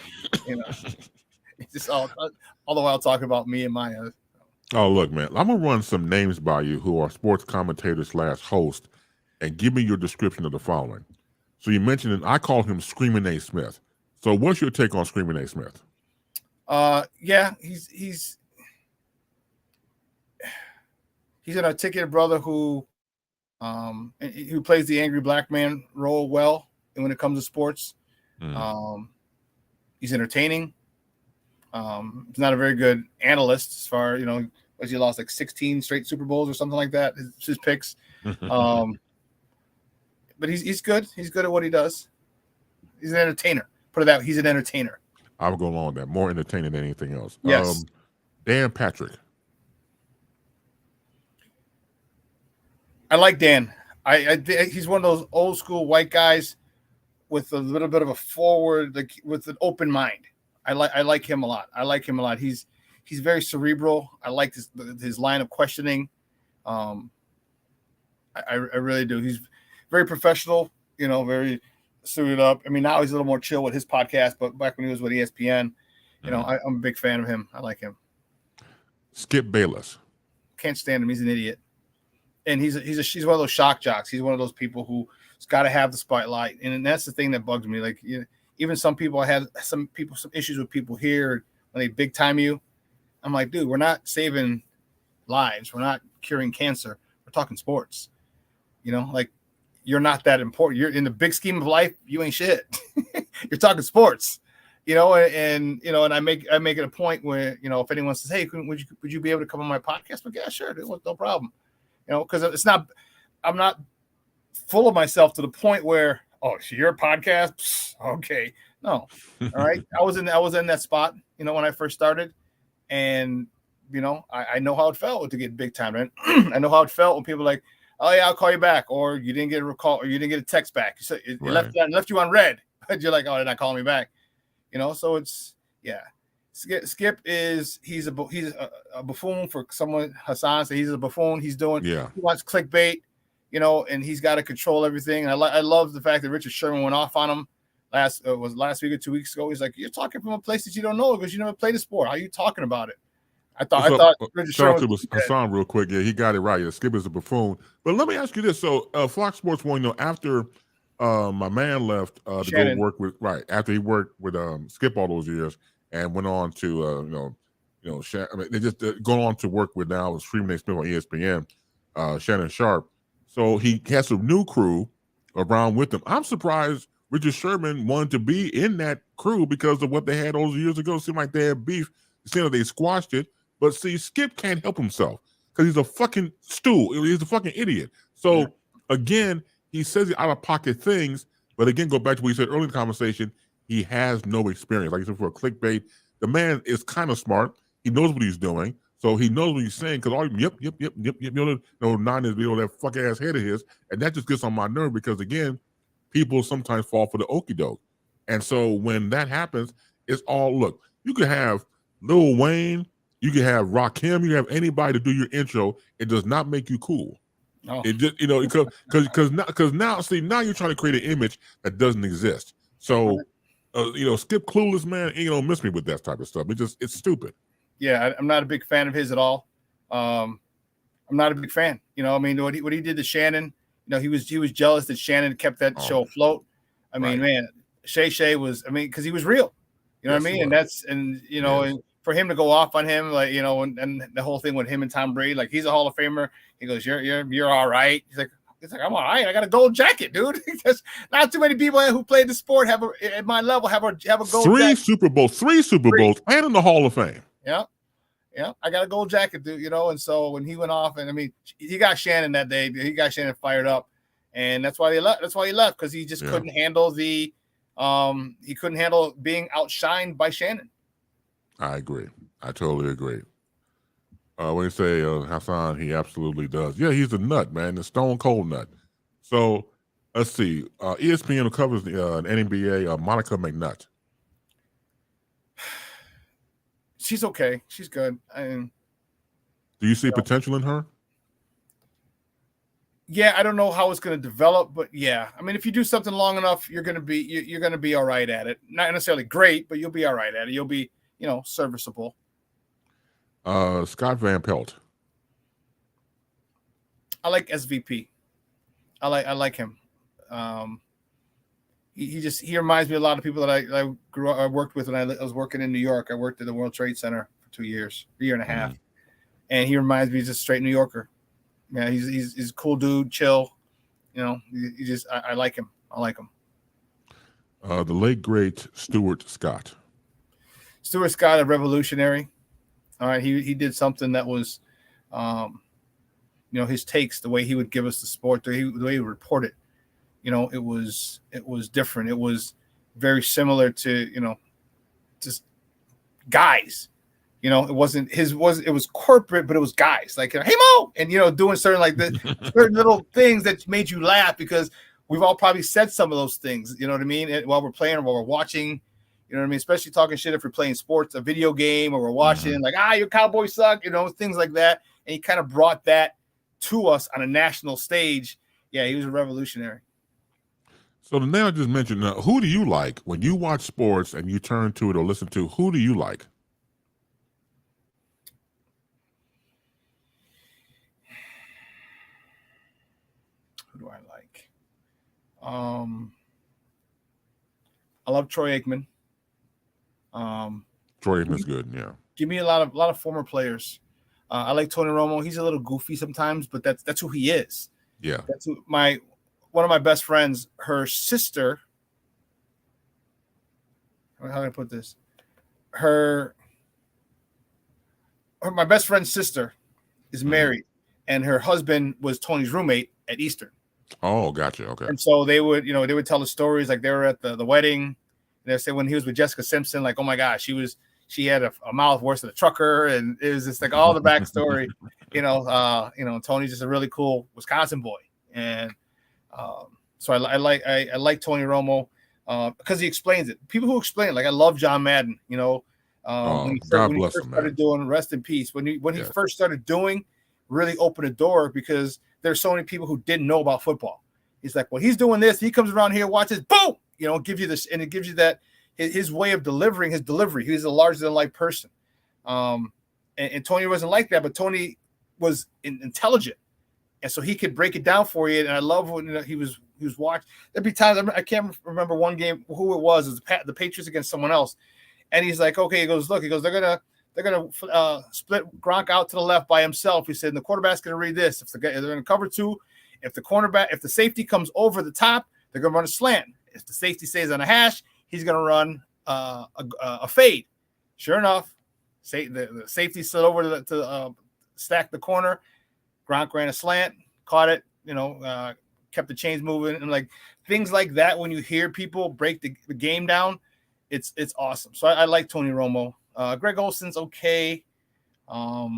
It's just all the while talking about me and Maya. Oh, look, man, I'm going to run some names by you who are sports commentators / host, and give me your description of the following. So you mentioned, and I call him Screaming A. Smith. So what's your take on Screaming A. Smith? Yeah, he's an articulate brother who plays the angry black man role well. And when it comes to sports, he's entertaining. He's not a very good analyst as far, as he lost like 16 straight Super Bowls or something like that. His picks. But he's good. He's good at what he does. He's an entertainer. Put it that way. He's an entertainer. I would go along with that. More entertaining than anything else. Yes. Dan Patrick. I like Dan. He's one of those old school white guys with a little bit of a forward, like with an open mind. I like him a lot. He's very cerebral. I like his line of questioning. I really do. He's very professional, very suited up. I mean, now he's a little more chill with his podcast, but back when he was with ESPN, I'm a big fan of him. I like him. Skip Bayless. Can't stand him. He's an idiot. And he's one of those shock jocks. He's one of those people who's got to have the spotlight. And that's the thing that bugs me. Like, even some people, I had some issues with people here when they big time you. I'm like, dude, we're not saving lives. We're not curing cancer. We're talking sports. Like, you're not that important. You're in the big scheme of life. You ain't shit. You're talking sports, and I make it a point where, if anyone says, hey, would you be able to come on my podcast? Like, yeah, sure. Dude, no problem. Because I'm not full of myself to the point where, oh, so your podcast? Psst, okay. No. All right. I was in that spot, when I first started. And, I know how it felt to get big time. Right? I know how it felt when people are like, oh yeah, I'll call you back. Or you didn't get a call, or you didn't get a text back. So it left you on red. But you're like, oh, they're not calling me back. So it's, yeah. Skip he's a buffoon for someone. Hassan said he's a buffoon. He wants clickbait. And he's got to control everything. And I love the fact that Richard Sherman went off on him last week or 2 weeks ago. He's like, you're talking from a place that you don't know because you never played the sport. How are you talking about it? I thought Richard Sherman was Hassan real quick. Yeah, he got it right. Yeah, Skip is a buffoon. But let me ask you this. So Fox Sports 1, after my man left to go work with, after he worked with Skip all those years and went on to, they just going on to work with now Screaming A. Smith on ESPN, Shannon Sharp. So he has a new crew, around with them. I'm surprised Richard Sherman wanted to be in that crew because of what they had those years ago. It seemed like they had beef. It seemed like they squashed it. But see, Skip can't help himself because he's a fucking stool. He's a fucking idiot. So again, he says out of pocket things, but again, go back to what he said earlier in the conversation. He has no experience. Like you said, for a clickbait, the man is kind of smart. He knows what he's doing. So he knows what he's saying because all yep, nine is that fuck ass head of his, and that just gets on my nerve because again, people sometimes fall for the okie doke, and so when that happens, it's all look. You could have Lil Wayne, you could have Rakim, you can have anybody to do your intro. It does not make you cool. No. It just because now see now you're trying to create an image that doesn't exist. So Skip Clueless, man, miss me with that type of stuff. It's stupid. Yeah, I'm not a big fan of his at all. I'm not a big fan. I mean, what he did to Shannon, he was jealous that Shannon kept that show afloat. I mean, man, Shay was, because he was real. You know what I mean? And for him to go off on him, like, and the whole thing with him and Tom Brady, like he's a Hall of Famer. He goes, you're all right. He's like, I'm all right. I got a gold jacket, dude. There's not too many people who played the sport at my level have a gold three jacket. Super Bowls, and in the Hall of Fame. Yeah, I got a gold jacket, dude. And so when he went off, and he got Shannon that day. He got Shannon fired up, and that's why he left. That's why he left because he just couldn't handle he couldn't handle being outshined by Shannon. I agree. I totally agree. When you say Hassan, he absolutely does. Yeah, he's a nut, man. The stone cold nut. So let's see. ESPN covers the NBA. Monica McNutt. She's okay. She's good. Do you see potential in her? Yeah, I don't know how it's going to develop, but yeah, if you do something long enough, you're going to be all right at it. Not necessarily great, but you'll be all right at it. You'll be, serviceable. Scott Van Pelt. I like SVP. I like him. He reminds me of a lot of people that I worked with when I was working in New York. I worked at the World Trade Center for 2 years, a year and a half, and he reminds me of just a straight New Yorker. Yeah, he's a cool dude, chill. I like him. I like him. The late great Stuart Scott. Stuart Scott, a revolutionary. All right, he did something that was, his takes, the way he would give us the sport, the way he would report it. It was different. It was very similar to, just guys. It wasn't it was corporate, but it was guys like, hey Mo, and doing certain certain little things that made you laugh because we've all probably said some of those things, you know what I mean, while we're playing or while we're watching, you know what I mean, especially talking shit if we're playing sports, a video game, or we're watching your Cowboys suck, things like that. And he kind of brought that to us on a national stage. Yeah, he was a revolutionary. So the name I just mentioned, who do you like when you watch sports and you turn to it or listen to? Who do you like? Who do I like? I love Troy Aikman. Troy Aikman's good, yeah. Give me a lot of former players. I like Tony Romo. He's a little goofy sometimes, but that's who he is. Yeah. That's who one of my best friends, her sister. How do I put this? My best friend's sister is married, and her husband was Tony's roommate at Eastern. Oh, gotcha. Okay. And so they would tell the stories, like they were at the wedding. And they say when he was with Jessica Simpson, like, oh my gosh, she had a mouth worse than a trucker, and it was just like all the backstory. Tony's just a really cool Wisconsin boy, and so I like Tony Romo because he explains it. People who explain it, like I love John Madden. When he first started doing, rest in peace. When he first started doing, really opened a door because there's so many people who didn't know about football. He's like, well, he's doing this. He comes around here, watches, boom, give you this, and it gives you that his way of delivering his delivery. He's a larger than life person, and Tony wasn't like that, but Tony was intelligent, and so he could break it down for you. And I love when he was watching. There'd be times I can't remember one game who it was the Patriots against someone else, and he's like, okay, he goes, look, they're gonna split Gronk out to the left by himself. He said, and the quarterback's gonna read this. If they're gonna cover two, If the safety comes over the top, they're going to run a slant. If the safety stays on a hash, he's going to run a fade. Sure enough, the safety slid over to stack the corner. Gronk ran a slant, caught it, kept the chains moving, and like things like that. When you hear people break the game down, it's awesome. So I like Tony Romo. Greg Olson's okay. I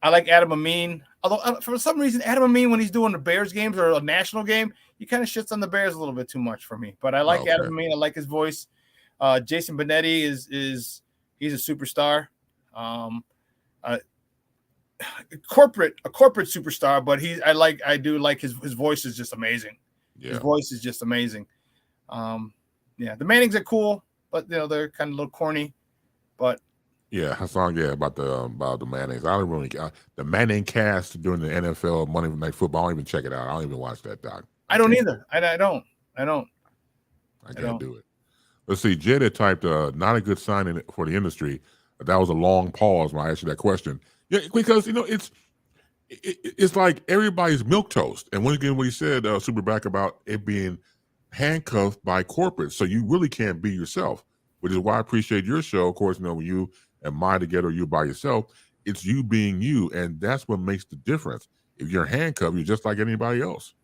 like Adam Amin. Although for some reason, Adam Amin, when he's doing the Bears games or a national game, he kind of shits on the Bears a little bit too much for me. But I like Adam Amin. I like his voice. Jason Benetti he's a superstar. A corporate superstar, but I do like his voice is just amazing. Yeah. His voice is just amazing. The Mannings are cool, but they're kind of a little corny. But yeah, Hassan, about the Mannings. I don't really the Manning cast during the NFL Monday Night Football. I don't even check it out. I don't even watch that, doc. I don't either. I don't. I can't do it. Let's see. Jed had typed not a good sign for the industry. That was a long pause when I asked you that question. Yeah, because it's like everybody's milquetoast. And once again, what he said, Superback, about it being handcuffed by corporate, so you really can't be yourself. Which is why I appreciate your show. Of course, when you and mine together, you by yourself. It's you being you, and that's what makes the difference. If you're handcuffed, you're just like anybody else.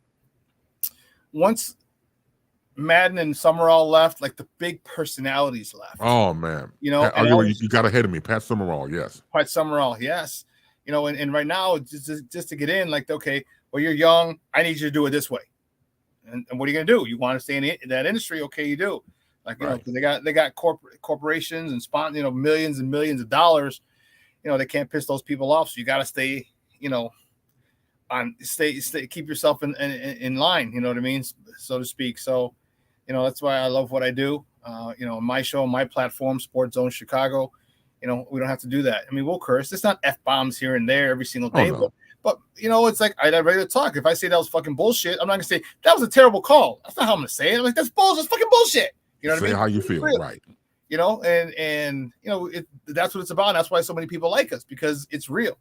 Once Madden and Summerall left, like the big personalities left. Oh man, you got ahead of me. Pat Summerall, yes. Pat Summerall, yes. And right now, just to get in, like, okay, well, you're young. I need you to do it this way. And what are you going to do? You want to stay in that industry? Okay, you do. Like, because they got corporations and millions and millions of dollars. They can't piss those people off. So you got to stay, keep yourself in line. You know what I mean, so to speak. So, that's why I love what I do. My show, my platform, Sports Zone Chicago. We don't have to do that. I mean, we'll curse. It's not F-bombs here and there every single day, but it's like I'm ready to talk. If I say that was fucking bullshit, I'm not gonna say that was a terrible call. That's not how I'm gonna say it. I'm like, that's bullshit. That's fucking bullshit. You know what I mean? Say how you feel, right? That's what it's about. And that's why so many people like us, because it's real.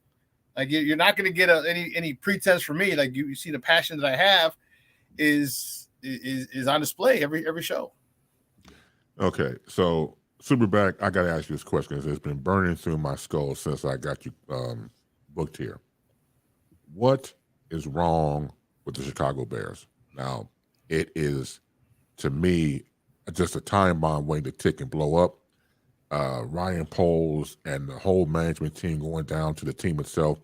Like you're not going to get any pretense from me. Like you see the passion that I have is on display every show. Okay, so Superback, I got to ask you this question because it's been burning through my skull since I got you booked here. What is wrong with the Chicago Bears? Now, it is, to me, just a time bomb waiting to tick and blow up. Ryan Poles and the whole management team going down to the team itself.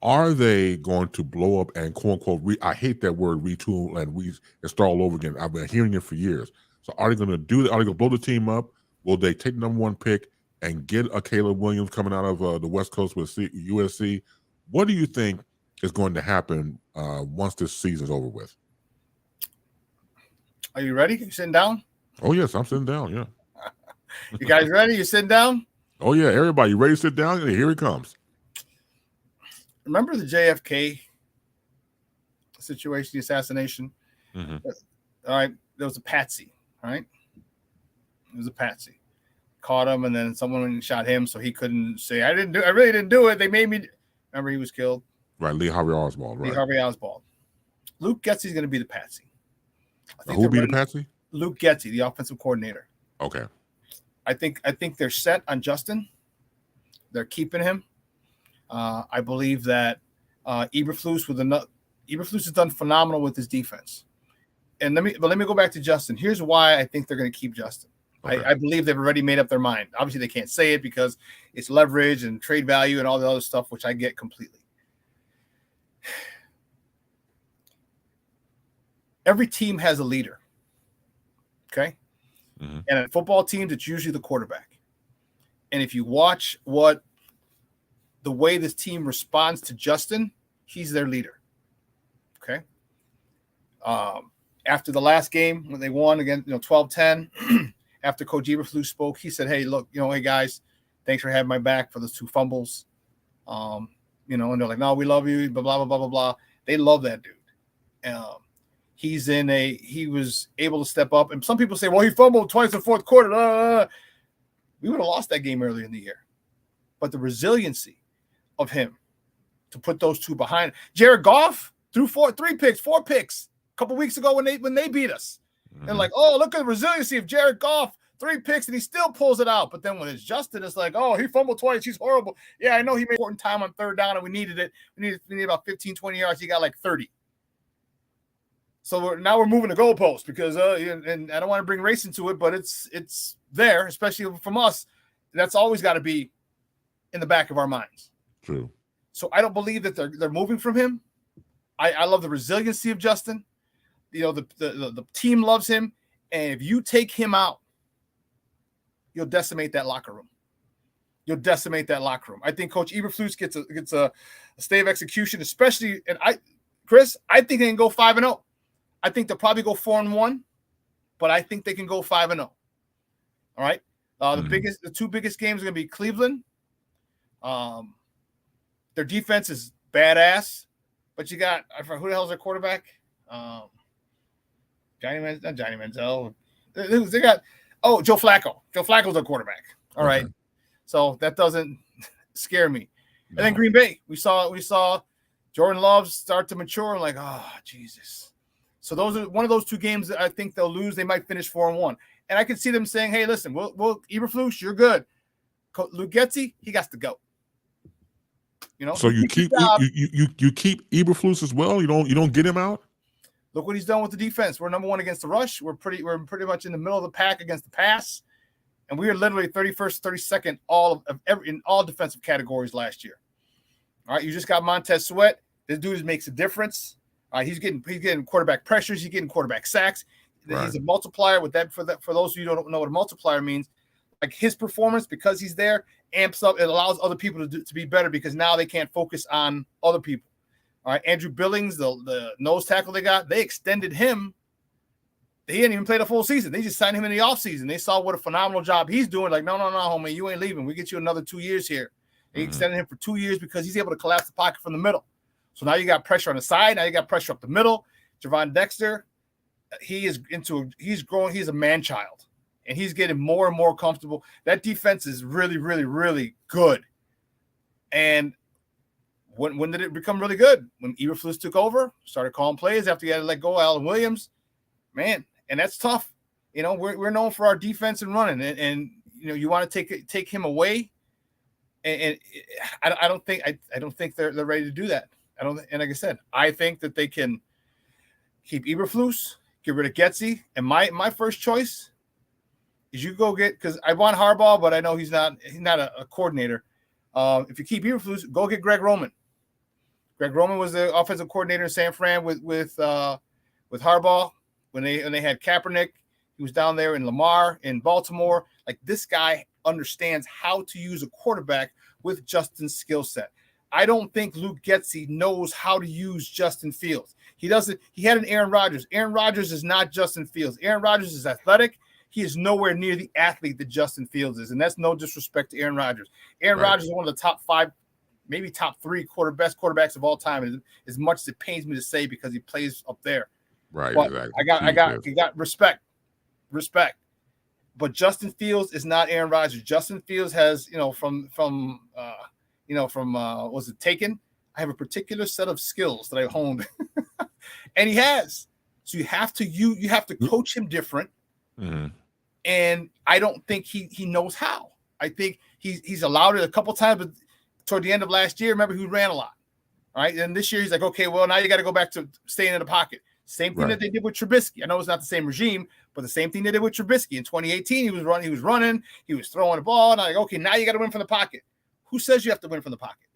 Are they going to blow up and quote unquote I hate that word, retool and start all over again? I've been hearing it for years. So are they going to do that? Are they going to blow the team up? Will they take the #1 pick and get a Caleb Williams coming out of the West Coast with USC? What do you think is going to happen once this season's over with? Are you ready? You sitting down? Oh, yes, I'm sitting down, yeah. You guys ready? You sitting down? Oh, yeah, everybody. You ready to sit down? Here it comes. Remember the JFK situation, the assassination? Mm-hmm. All right, there was a patsy, all right? It was a patsy. Caught him, and then someone shot him, so he couldn't say, I really didn't do it. They made me. Remember, he was killed. Right, Lee Harvey Oswald, right? Lee Harvey Oswald. Luke Getsy's going to be the patsy. Who will be the patsy? Luke Getsy, the offensive coordinator. Okay. I think they're set on Justin. They're keeping him. I believe that Eberflus has done phenomenal with his defense. And let me go back to Justin. Here's why I think they're going to keep Justin. Okay. I believe they've already made up their mind. Obviously, they can't say it because it's leverage and trade value and all the other stuff, which I get completely. Every team has a leader. Okay. Mm-hmm. And in football teams, it's usually the quarterback. And if you watch the way this team responds to Justin, he's their leader. Okay. After the last game, when they won again, 12-10, after Coach Eberflus spoke, he said, hey, look, hey guys, thanks for having my back for those 2 fumbles. And they're like, no, we love you, blah, blah, blah, blah, blah, blah. They love that dude. He was able to step up. And some people say, well, he fumbled twice in the fourth quarter. We would have lost that game earlier in the year. But the resiliency of him to put those two behind. Jared Goff threw 4 picks a couple weeks ago when they beat us. And like, oh, look at the resiliency of Jared Goff, 3 picks, and he still pulls it out. But then when it's Justin, it's like, oh, he fumbled twice. He's horrible. Yeah, I know he made important time on 3rd down, and we needed it. We needed about 15, 20 yards. He got like 30. So now we're moving the goalpost because, and I don't want to bring race into it, but it's there, especially from us. That's always got to be in the back of our minds. True. So I don't believe that they're moving from him. I love the resiliency of Justin. You know, the team loves him, and if you take him out, you'll decimate that locker room. I think Coach Eberflus gets a stay of execution, especially. And Chris, I think they can go 5-0. I think they'll probably go 4-1, but I think they can go 5-0. All right. The 2 biggest games are going to be Cleveland. Their defense is badass, but you got, who the hell's their quarterback? Not Johnny Manziel. They got Joe Flacco. Joe Flacco's their quarterback. All right. So that doesn't scare me. No. And then Green Bay, we saw Jordan Love start to mature. I'm like, oh Jesus. So those are one of those 2 games that I think they'll lose. They might finish 4-1. And I can see them saying, hey, listen, we'll Eberflus, you're good. Luke Getsy, he got to go. You know, so you keep Eberflus as well. You don't get him out. Look what he's done with the defense. We're number 1 against the rush. We're pretty much in the middle of the pack against the pass, and we are literally 31st, 32nd in all defensive categories last year. All right, you just got Montez Sweat. This dude makes a difference. He's getting quarterback pressures. He's getting quarterback sacks. Right. He's a multiplier with that. For those of you who don't know what a multiplier means, like his performance, because he's there, amps up. It allows other people to be better because now they can't focus on other people. All right, Andrew Billings, the nose tackle they extended him. He didn't even play the full season. They just signed him in the offseason. They saw what a phenomenal job he's doing. Like, no, homie, you ain't leaving. We get you another 2 years here. They extended him for 2 years because he's able to collapse the pocket from the middle. So now you got pressure on the side. Now you got pressure up the middle. Javon Dexter, he's growing. He's a man-child, and he's getting more and more comfortable. That defense is really, really, really good. And when did it become really good? When Eberflus took over, started calling plays after he had to let go of Alan Williams. Man, and that's tough. You know, we're known for our defense and running, and you know, you want to take him away, and I don't think they're ready to do that. And like I said, I think that they can keep Eberflus, get rid of Getsy, and my first choice is you go get, because I want Harbaugh, but I know he's not a coordinator. If you keep Eberflus, go get Greg Roman. Greg Roman was the offensive coordinator in San Fran with Harbaugh when they had Kaepernick. He was down there in Lamar in Baltimore. Like, this guy understands how to use a quarterback with Justin's skill set. I don't think Luke Getsy knows how to use Justin Fields. He doesn't. He had an Aaron Rodgers. Aaron Rodgers is not Justin Fields. Aaron Rodgers is athletic. He is nowhere near the athlete that Justin Fields is, and that's no disrespect to Aaron Rodgers. Aaron Rodgers is one of the top 5, maybe top 3 best quarterbacks of all time. As much as it pains me to say, because he plays up there. Right. But exactly. I got respect. But Justin Fields is not Aaron Rodgers. Justin Fields has, was it Taken? I have a particular set of skills that I honed, and he has. So you have to coach him different. Mm-hmm. And I don't think he knows how. I think he's allowed it a couple times, but toward the end of last year, remember, he ran a lot. All right. And this year he's like, okay, well, now you got to go back to staying in the pocket. Same thing that they did with Trubisky. I know it's not the same regime, but the same thing they did with Trubisky. In 2018, he was running, he was throwing the ball. And I'm like, okay, now you got to win from the pocket. Who says you have to win from the pocket?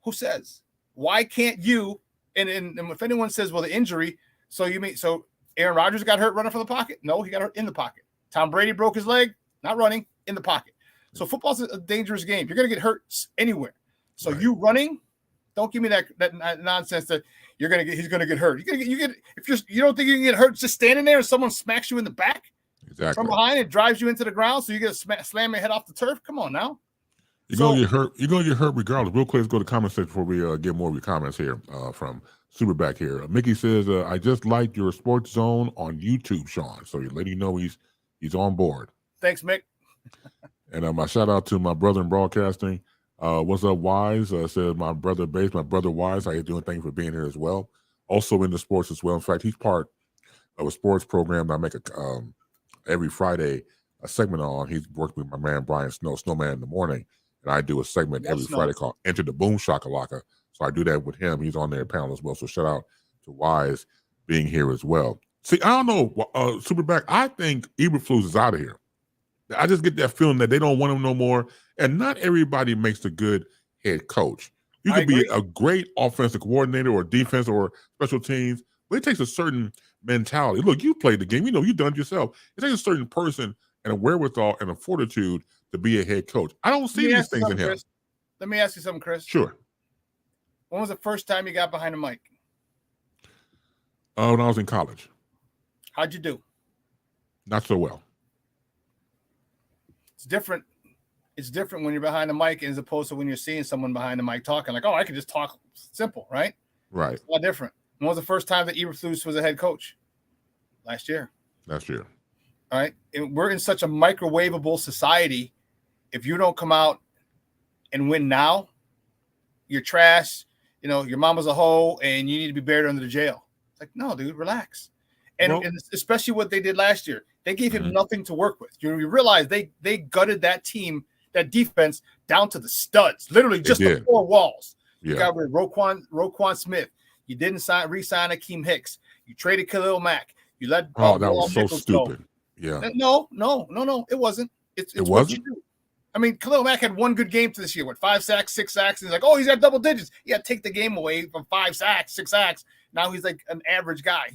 Who says? Why can't you? And if anyone says, well, the injury, so Aaron Rodgers got hurt running from the pocket? No, he got hurt in the pocket. Tom Brady broke his leg, not running, in the pocket. So football's a dangerous game. You're going to get hurt anywhere. So you running, don't give me that nonsense that he's going to get hurt. If you don't think you can get hurt just standing there and someone smacks you in the back from behind and drives you into the ground, so you get to slam your head off the turf. Come on now. You're gonna get hurt. You're gonna get hurt regardless. Real quick, let's go to the comment section before we get more of your comments here from Superback here. Mickey says, "I just liked your Sports Zone on YouTube, Shawn." So you're letting you know he's on board. Thanks, Mick. And my shout out to my brother in broadcasting, What's up, Wise? Says my brother Bass, my brother Wise. How you doing? Thank you for being here as well. Also in the sports as well. In fact, he's part of a sports program that I make every Friday a segment on. He's working with my man Brian Snowman in the morning, and I do a segment every Friday called Enter the Boom Shakalaka. So I do that with him. He's on their panel as well. So shout out to Wise being here as well. See, I don't know, Superback. I think Eberflus is out of here. I just get that feeling that they don't want him no more. And not everybody makes a good head coach. You could be a great offensive coordinator or defense or special teams, but it takes a certain mentality. Look, you played the game. You know, you've done it yourself. It takes a certain person and a wherewithal and a fortitude to be a head coach. I don't see these things in him. Chris. Let me ask you something, Chris. Sure. When was the first time you got behind a mic? When I was in college. How'd you do? Not so well. It's different. It's different when you're behind the mic as opposed to when you're seeing someone behind the mic talking like, oh, I could just talk simple, right? Right. It's a lot different. When was the first time that Eberflus was a head coach? Last year. Last year. All right. And we're in such a microwavable society. If you don't come out and win now, you're trash. You know, your mama's a hoe and you need to be buried under the jail. It's like, no, dude, relax. And especially what they did last year. They gave him nothing to work with. You realize they gutted that team, that defense, down to the studs, literally just the four walls. Yeah. You got rid of Roquan Smith. You didn't re-sign Akeem Hicks. You traded Khalil Mack. You let that was so stupid. Go. Yeah. No, it wasn't. It wasn't. What you do. I mean, Khalil Mack had one good game this year. What, 5 sacks, 6 sacks? And he's like, oh, he's got double digits. Yeah, take the game away from 5 sacks, 6 sacks. Now he's like an average guy.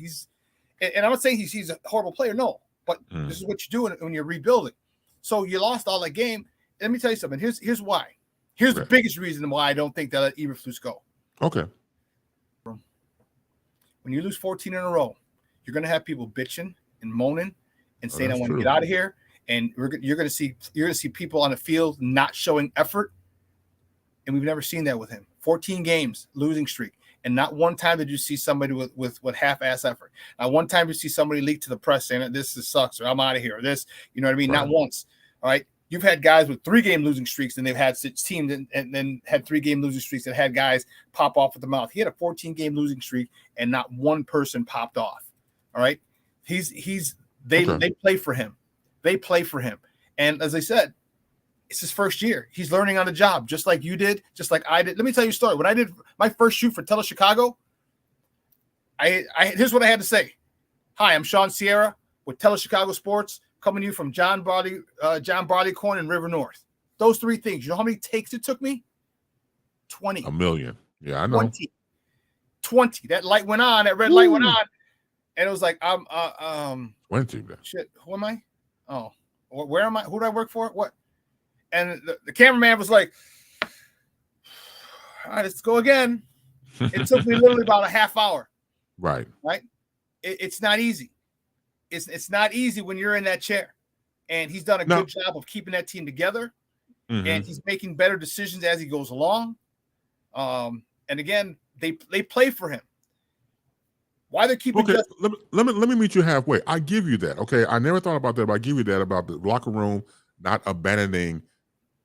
And I'm not saying he's a horrible player. No, but this is what you do when you're rebuilding. So you lost all that game. Let me tell you something. Here's why. Here's the biggest reason why I don't think they'll let Eberflus go. Okay. When you lose 14 in a row, you're going to have people bitching and moaning and saying, I want to get out of here. And you're going to see people on the field not showing effort. And we've never seen that with him. 14 games, losing streak. And not one time did you see somebody with half-ass effort. Not one time did you see somebody leak to the press saying this sucks or I'm out of here or this, you know what I mean? Right. Not once. All right. You've had guys with 3-game losing streaks and they've had teams and then had 3-game losing streaks that had guys pop off at the mouth. He had a 14-game losing streak and not one person popped off. All right. They play for him. They play for him. And as I said, it's his first year. He's learning on the job, just like you did, just like I did. Let me tell you a story. When I did my first shoot for TeleChicago, here's what I had to say. Hi, I'm Shawn Sierra with TeleChicago Sports, coming to you from John Barleycorn in River North. Those 3 things. You know how many takes it took me? 20. 1 million. Yeah, I know. 20. That light went on. That red light went on. And it was like, 20. Shit, who am I? Oh, where am I? Who do I work for? What? And the cameraman was like, all right, let's go again. It took me literally about a half hour. Right. Right. It's not easy. It's not easy when you're in that chair. And he's done a good job of keeping that team together. And he's making better decisions as he goes along. And again, they play for him. Why they're keeping let me meet you halfway. I give you that. Okay. I never thought about that, but I give you that about the locker room not abandoning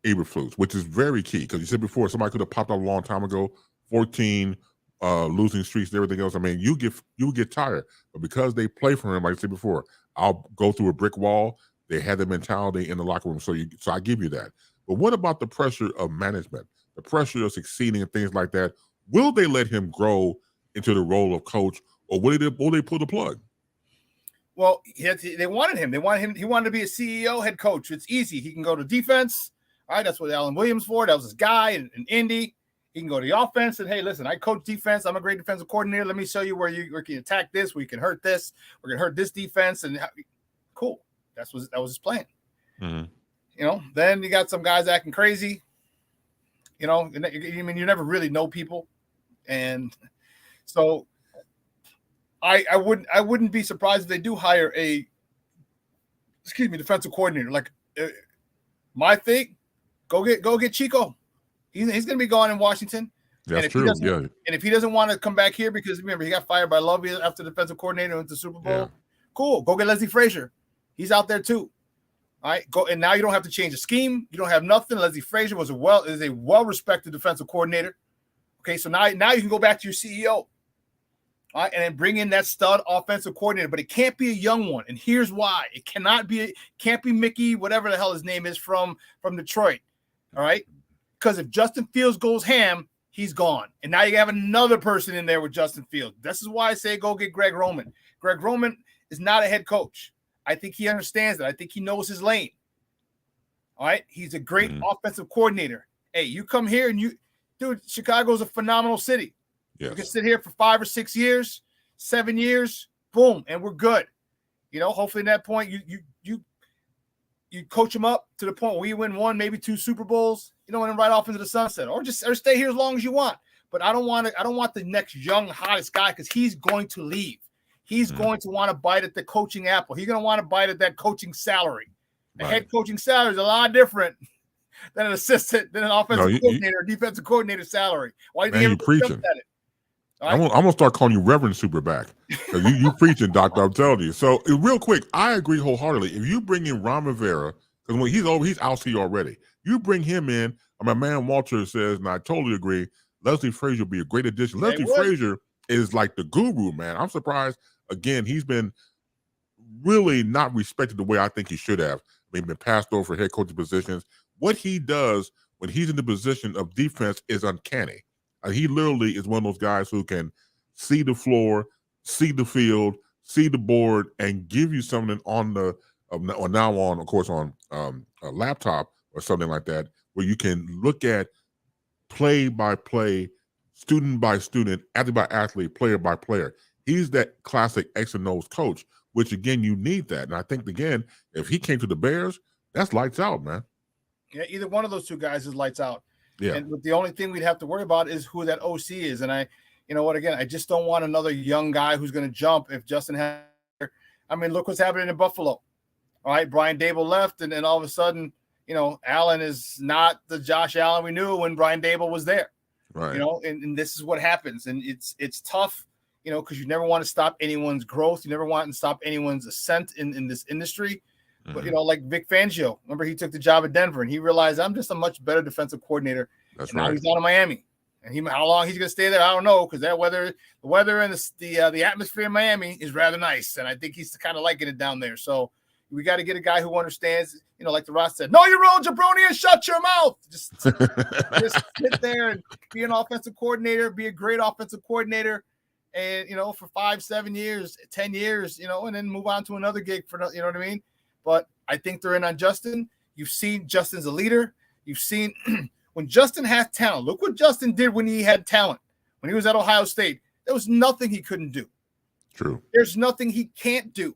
Eberflus, which is very key because you said before somebody could have popped up a long time ago, 14 losing streaks and everything else. I mean, you would get tired, but because they play for him, like I said before, I'll go through a brick wall. They had the mentality in the locker room, so I give you that. But what about the pressure of management, the pressure of succeeding and things like that? Will they let him grow into the role of coach, or will they pull the plug? Well, they wanted him. He wanted to be a CEO, head coach. It's easy. He can go to defense. All right, that's what Alan Williams for. That was his guy in Indy. He can go to the offense and, hey, listen, I coach defense. I'm a great defensive coordinator. Let me show you where you can attack this, where you can hurt this. We're going to hurt this defense. And cool. That was his plan. You know, then you got some guys acting crazy. You know, I mean, you never really know people. And so I wouldn't be surprised if they do hire a defensive coordinator. Like my thing, go get Chico. He's going to be gone in Washington. That's true. Yeah. And if he doesn't want to come back here because remember he got fired by Lovey after the defensive coordinator went to the Super Bowl. Yeah. Cool. Go get Leslie Frazier. He's out there too. All right, go, and now you don't have to change the scheme. You don't have nothing. Leslie Frazier is a well-respected defensive coordinator. Okay, so now you can go back to your CEO. All right, and then bring in that stud offensive coordinator, but it can't be a young one. And here's why: it can't be Mickey, whatever the hell his name is from Detroit. All right, because if Justin Fields goes ham, he's gone, and now you have another person in there with Justin Fields. This is why I say go get Greg Roman. Greg Roman is not a head coach. I think he understands that. I think he knows his lane. All right. He's a great offensive coordinator. Hey, you come here and dude, Chicago's a phenomenal city. Yes. You can sit here for 5 or 6 years, 7 years, boom, and we're good. Hopefully at that point you coach them up to the point where we win 1, maybe 2 Super Bowls, and then right off into the sunset, or stay here as long as you want. But I don't want the next young hottest guy, because he's going to leave. He's going to want to bite at the coaching apple. He's going to want to bite at that coaching salary. The head coaching salary is a lot different than an assistant, than an offensive coordinator, defensive coordinator salary. Why do you think preaching? At it? Right? I'm gonna start calling you Reverend Superback. You preaching, doctor. I'm telling you. So real quick, I agree wholeheartedly. If you bring in Ron Rivera, because when he's out here already, you bring him in. My man Walter says, and I totally agree. Leslie Frazier will be a great addition. Leslie Frazier is like the guru, man. I'm surprised. Again, he's been really not respected the way I think he should have. He's been passed over for head coaching positions. What he does when he's in the position of defense is uncanny. He literally is one of those guys who can see the floor, see the field, see the board, and give you something on a laptop or something like that, where you can look at play by play, student by student, athlete by athlete, player by player. He's that classic X and O's coach, which, again, you need that. And I think, again, if he came to the Bears, that's lights out, man. Yeah, either one of those two guys is lights out. Yeah. And the only thing we'd have to worry about is who that OC is. And I just don't want another young guy who's going to jump if Justin has. I mean, look what's happening in Buffalo. All right, Brian Dable left, and then all of a sudden, Allen is not the Josh Allen we knew when Brian Dable was there. Right. And this is what happens. And it's tough. Because you never want to stop anyone's growth. You never want to stop anyone's ascent in this industry. But, like Vic Fangio, remember he took the job at Denver and he realized I'm just a much better defensive coordinator. That's and right. Now he's out of Miami. And how long he's going to stay there, I don't know, because the weather and the atmosphere in Miami is rather nice. And I think he's kind of liking it down there. So we got to get a guy who understands, like the Ross said, know your role, jabroni, and shut your mouth. Just sit there and be an offensive coordinator, be a great offensive coordinator. And, for 5, 7 years, 10 years, and then move on to another gig for, you know what I mean? But I think they're in on Justin. You've seen Justin's a leader. You've seen when Justin has talent. Look what Justin did when he had talent. When he was at Ohio State, there was nothing he couldn't do. True. There's nothing he can't do.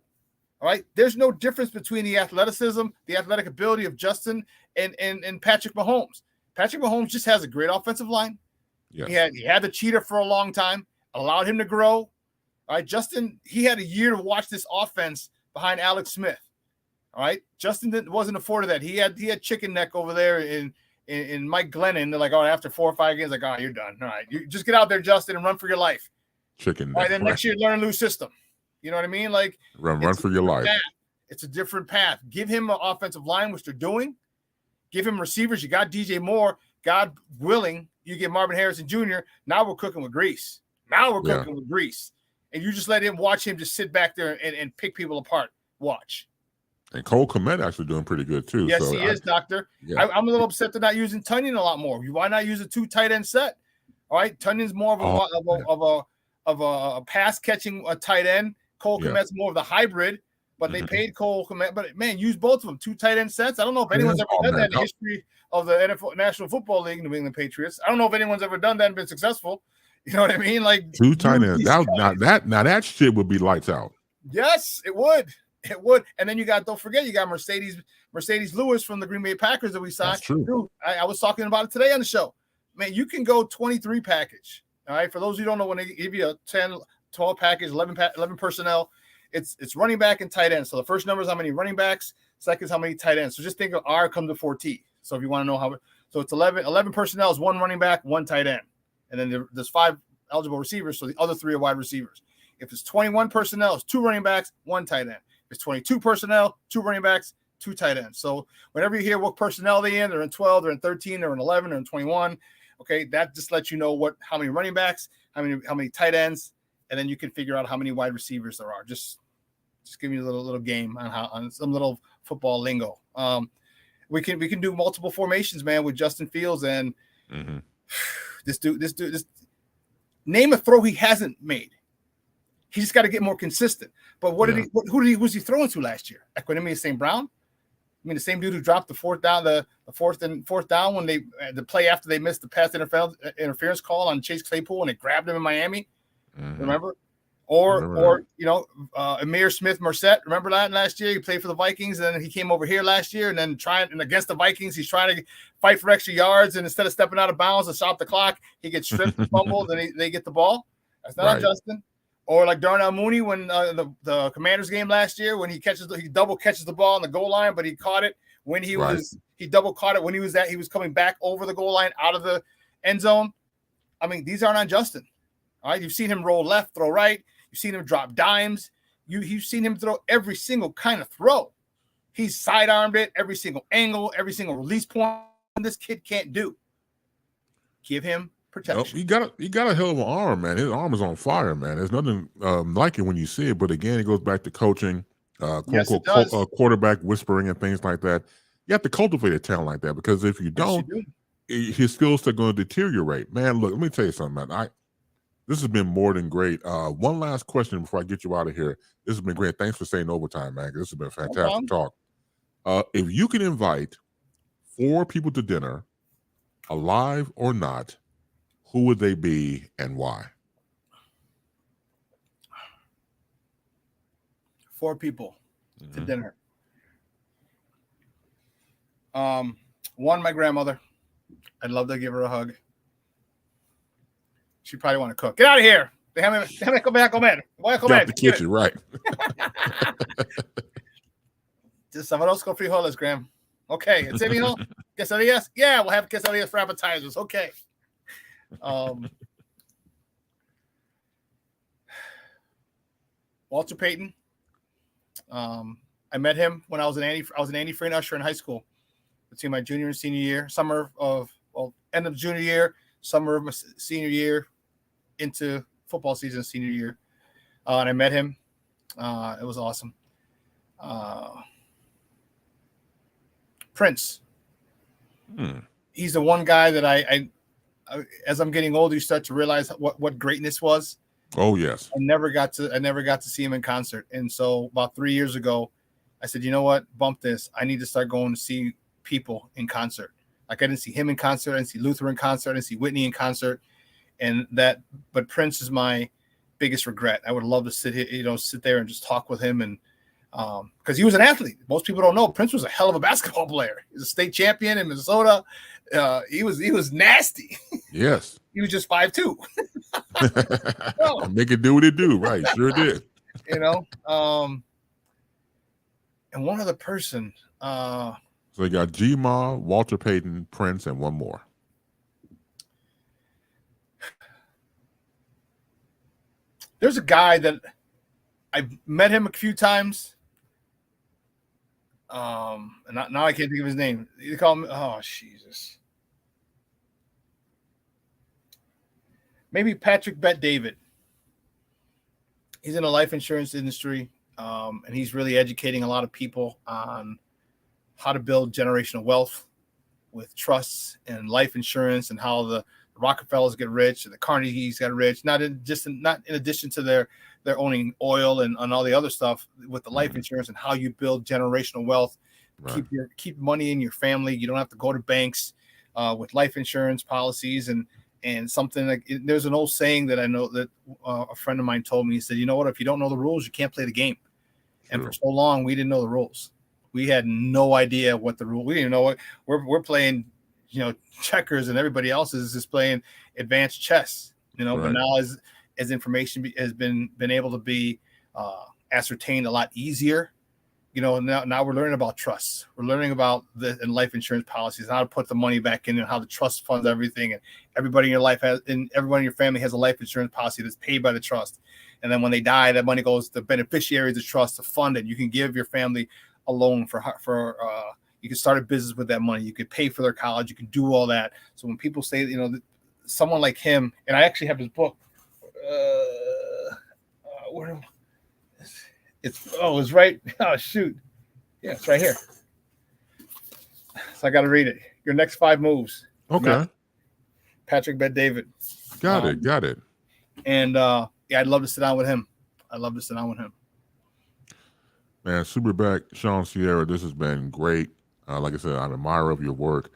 All right. There's no difference between the athleticism, the athletic ability of Justin and Patrick Mahomes. Patrick Mahomes just has a great offensive line. Yes. He had the cheater for a long time. Allowed him to grow. All right, Justin, he had a year to watch this offense behind Alex Smith. All right, Justin wasn't afforded that. He had chicken neck over there in Mike Glennon. They're like, after 4 or 5 games, like, you're done. All right, you just get out there, Justin, and run for your life. Chicken neck. All right, then next year, learn a new system. You know what I mean? Like, run for your life. It's a different path. Give him an offensive line, which they're doing. Give him receivers. You got DJ Moore. God willing, you get Marvin Harrison Jr. Now we're cooking with grease. Now we're cooking with grease. And you just let him watch him just sit back there and pick people apart. Watch. And Cole Kmet actually doing pretty good too. Yes, he is, Doctor. Yeah. I'm a little upset they're not using Tunyon a lot more. Why not use a 2 tight end set? All right, Tunyon's more of a pass catching a tight end. Cole Kmet's more of the hybrid. But they paid Cole Kmet. But man, use both of them. 2 tight end sets. I don't know if anyone's ever done that in the history of the NFL, National Football League, New England Patriots. I don't know if anyone's ever done that and been successful. You know what I mean? Like 2 tight ends. That shit would be lights out. Yes, it would. It would. And then don't forget, you got Mercedes Lewis from the Green Bay Packers that we signed. That's true. Dude, I was talking about it today on the show. Man, you can go 23 package. All right. For those who don't know, when they give you a 10, 12 package, 11 personnel, it's running back and tight end. So the first number is how many running backs. Second is how many tight ends. So just think of R come to 4T. So if you want to know how, so it's 11 personnel is 1 running back, 1 tight end. And then there's 5 eligible receivers. So the other 3 are wide receivers. If it's 21 personnel, it's 2 running backs, 1 tight end. If it's 22 personnel, 2 running backs, two tight ends. So whenever you hear what personnel they're in 12, they're in 13, they're in 11, they're in 21. Okay, that just lets you know how many running backs, how many tight ends, and then you can figure out how many wide receivers there are. Just give me a little game on some little football lingo. We can do multiple formations, man, with Justin Fields, and this dude, name a throw he hasn't made. He just got to get more consistent. But who was he throwing to last year? Equanimous St. Brown? I mean, the same dude who dropped the fourth down when the play after they missed the pass interference call on Chase Claypool and they grabbed him in Miami. Remember? Or Amir Smith-Marset. Remember that last year? He played for the Vikings, and then he came over here last year, and then against the Vikings, he's trying to fight for extra yards, and instead of stepping out of bounds and stop the clock, he gets stripped and fumbled, and they get the ball. That's not on Justin. Or like Darnell Mooney when the Commanders game last year, when he double catches the ball on the goal line, but he caught it when he double caught it when he was coming back over the goal line out of the end zone. I mean, these aren't on Justin. All right, you've seen him roll left, throw right. You've seen him drop dimes. You've seen him throw every single kind of throw. He's sidearmed it, every single angle, every single release point. This kid can't do. Give him protection. He got a hell of an arm, man. His arm is on fire, man. There's nothing like it when you see it. But again, it goes back to coaching, quarterback whispering and things like that. You have to cultivate a talent like that, because if you don't, his skills are going to deteriorate. Man, look, let me tell you something, man. This has been more than great. One last question before I get you out of here. This has been great. Thanks for staying overtime, man. This has been fantastic talk. If you can invite 4 people to dinner, alive or not, who would they be and why? 4 people to dinner. One, my grandmother. I'd love to give her a hug. She probably want to cook. Get out of here. Déjame comer. Voy a comer. Got the kitchen, right. Just arroz con frijoles, Graham. Okay. ¿En serio? Quesadillas? Yeah, we'll have quesadillas for appetizers. Okay. Walter Payton. I met him when I was an Andy Frayne usher in high school between my junior and senior year. End of junior year, summer of my senior year, into football season senior year. And I met him. It was awesome. Prince. He's the one guy that I as I'm getting older, you start to realize what greatness was. Oh yes. I never got to see him in concert. And so about 3 years ago, I said, you know what? Bump this. I need to start going to see people in concert. Like, I didn't see him in concert. I didn't see Luther in concert. I didn't see Whitney in concert. But Prince is my biggest regret. I would love to sit there and just talk with him. And because he was an athlete. Most people don't know Prince was a hell of a basketball player. He's a state champion in Minnesota. He was nasty. Yes. He was just 5'2". Make it do what it do, right? Sure did. And one other person. So you got G-Ma, Walter Payton, Prince, and one more. There's a guy that I've met him a few times. And now I can't think of his name. You call him, oh Jesus. Maybe Patrick Bet-David. He's in the life insurance industry, and he's really educating a lot of people on how to build generational wealth with trusts and life insurance, and how the Rockefellers get rich and the Carnegies got rich. Not in addition to their owning oil and all the other stuff with the life insurance, and how you build generational wealth. Right. Keep money in your family. You don't have to go to banks with life insurance policies and something like. There's an old saying that I know that a friend of mine told me. He said, "You know what? If you don't know the rules, you can't play the game." Sure. And for so long, we didn't know the rules. We had no idea what the rule. We didn't know what we're playing. Checkers, and everybody else is just playing advanced chess. Right. But now as information has been able to be ascertained a lot easier. Now we're learning about trusts. We're learning about and life insurance policies, and how to put the money back in, and how the trust funds everything. And everybody in your life everyone in your family has a life insurance policy that's paid by the trust. And then when they die, that money goes to beneficiaries of trust to fund it. You can give your family a loan for you can start a business with that money. You could pay for their college. You can do all that. So when people say, someone like him, and I actually have his book. It's right. Oh, shoot. Yeah, it's right here. So I got to read it. Your Next 5 Moves. Okay. Patrick Bet-David. Got it. And I'd love to sit down with him. Man, Superback Shawn Sierra, this has been great. Like I said, I'm an admirer of your work.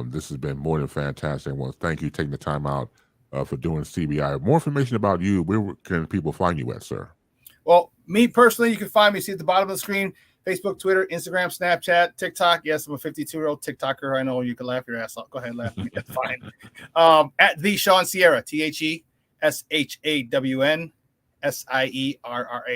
This has been more than fantastic. I want to thank you for taking the time out for doing CBI. More information about you, where can people find you at, sir? Well, me personally, you can find me, see at the bottom of the screen, Facebook, Twitter, Instagram, Snapchat, TikTok. Yes, I'm a 52-year-old TikToker. I know you can laugh your ass off. Go ahead, laugh at me. That's fine. At the Shawn Sierra, TheShawnSierra,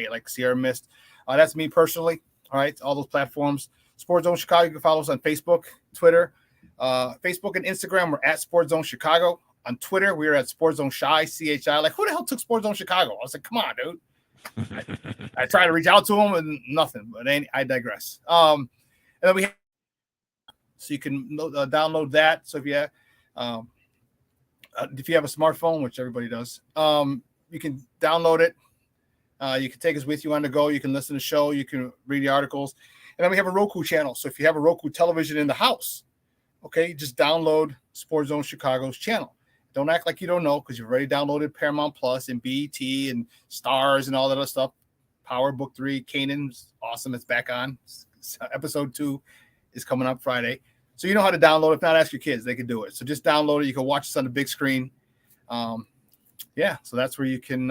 like Sierra Mist. That's me personally. All right, all those platforms. Sports Zone Chicago, you can follow us on Facebook, Twitter. Facebook and Instagram, we're at Sports Zone Chicago. On Twitter, we're at Sports Zone Chi, CHI. Like, who the hell took Sports Zone Chicago? I was like, come on, dude. I tried to reach out to him and nothing, but I digress. And then we have, so you can download that. So if you have a smartphone, which everybody does, you can download it. You can take us with you on the go. You can listen to the show. You can read the articles. And then we have a Roku channel. So if you have a Roku television in the house, okay, just download Sports Zone Chicago's channel. Don't act like you don't know, because you've already downloaded Paramount Plus and BET and Stars and all that other stuff. Power Book 3, Kanan's awesome. It's back on. Episode 2 is coming up Friday. So you know how to download. If not, ask your kids. They can do it. So just download it. You can watch this on the big screen. So that's where you can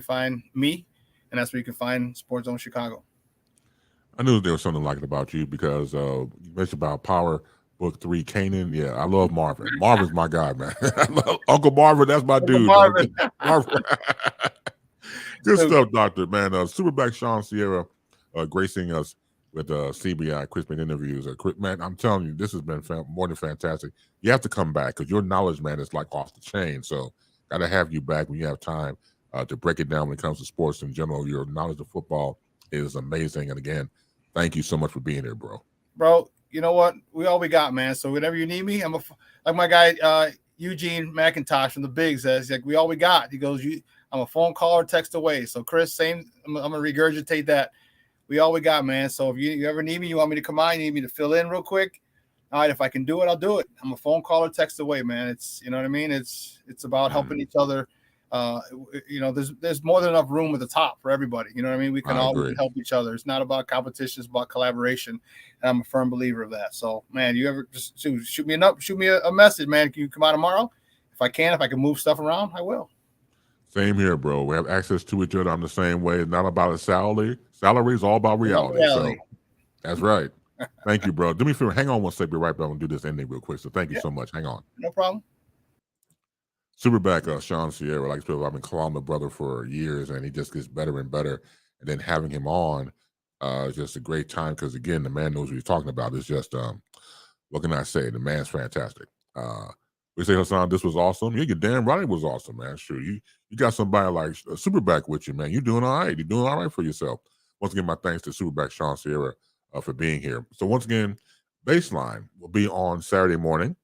find me, and that's where you can find Sports Zone Chicago. I knew there was something like it about you because you mentioned about Power Book 3, Kanan. Yeah, I love Marvin. Marvin's my guy, man. I love Uncle Marvin. That's my dude. Marvin. Good stuff, Doctor, man. Superback Shawn Sierra gracing us with CBI Crispin interviews. Man, I'm telling you, this has been more than fantastic. You have to come back because your knowledge, man, is like off the chain. So got to have you back when you have time to break it down when it comes to sports in general. Your knowledge of football is amazing. And again, thank you so much for being here, bro. Bro, you know what? We got, man. So whenever you need me, I'm like my guy Eugene McIntosh from the Big says, like, we all we got. He goes, I'm a phone call or text away. So Chris, same. I'm gonna regurgitate that. We all we got, man. So if you ever need me, you want me to come on, you need me to fill in real quick. All right, if I can do it, I'll do it. I'm a phone call or text away, man. It's, you know what I mean? It's about helping each other. There's more than enough room at the top for everybody. You know what I mean? We can all help each other. It's not about competition, it's about collaboration. And I'm a firm believer of that. So, man, you ever just shoot me a message, man. Can you come out tomorrow? If I can move stuff around, I will. Same here, bro. We have access to each other. I'm the same way. It's not about a salary. Salary is all about reality. So that's right. Thank you, bro. Do me a favor. Hang on one second. Be right back. I'm going to do this ending real quick. So thank you so much. Hang on. No problem. Superback Shawn Sierra, like I've been calling my brother for years, and he just gets better and better. And then having him on is just a great time because, again, the man knows what he's talking about. It's just, what can I say? The man's fantastic. We say, Hassan, this was awesome. You're damn right it was awesome, man. Sure, you got somebody like Superback with you, man. You're doing all right. You're doing all right for yourself. Once again, my thanks to Superback Shawn Sierra for being here. So once again, Baseline will be on Saturday morning.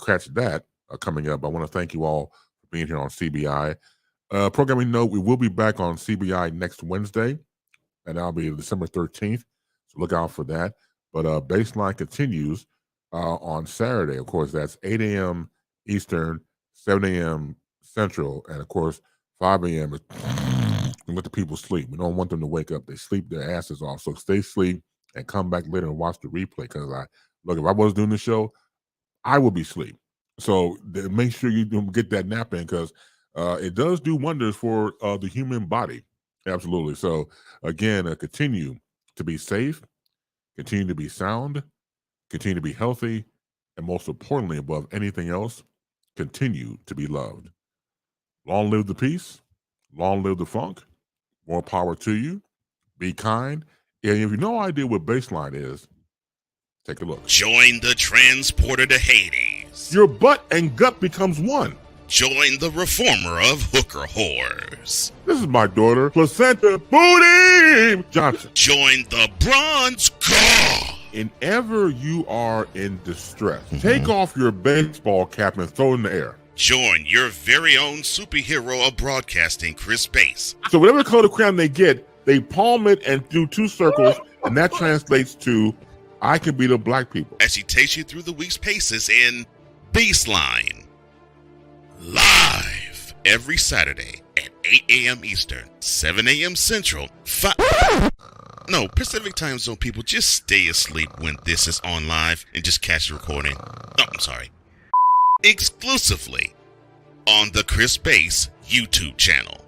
Catch that coming up. I want to thank you all for being here on CBI. Programming note, we will be back on CBI next Wednesday, and that'll be December 13th. So look out for that. But Baseline continues on Saturday. Of course, that's 8 a.m. Eastern, 7 a.m. Central, and of course, 5 a.m. and let the people sleep. We don't want them to wake up. They sleep their asses off. So stay asleep and come back later and watch the replay. Because if I was doing the show, I would be asleep. So make sure you get that nap in because it does do wonders for the human body. Absolutely. So again, continue to be safe, continue to be sound, continue to be healthy, and most importantly, above anything else, continue to be loved. Long live the peace. Long live the funk. More power to you. Be kind. And if you have no idea what Baseline is, take a look. Join the transporter to Hades. Your butt and gut becomes one. Join the reformer of hooker whores. This is my daughter, Placenta Booty Johnson. Join the bronze god. Whenever you are in distress, take off your baseball cap and throw it in the air. Join your very own superhero of broadcasting, Chris Bass. So whatever color crayon they get, they palm it and do 2 circles, and that translates to, I can be the black people. As he takes you through the week's paces in Baseline. Live every Saturday at 8 a.m. Eastern, 7 a.m. Central, Pacific Time Zone people, just stay asleep when this is on live and just catch the recording. Oh, I'm sorry. Exclusively on the Chris Bass YouTube channel.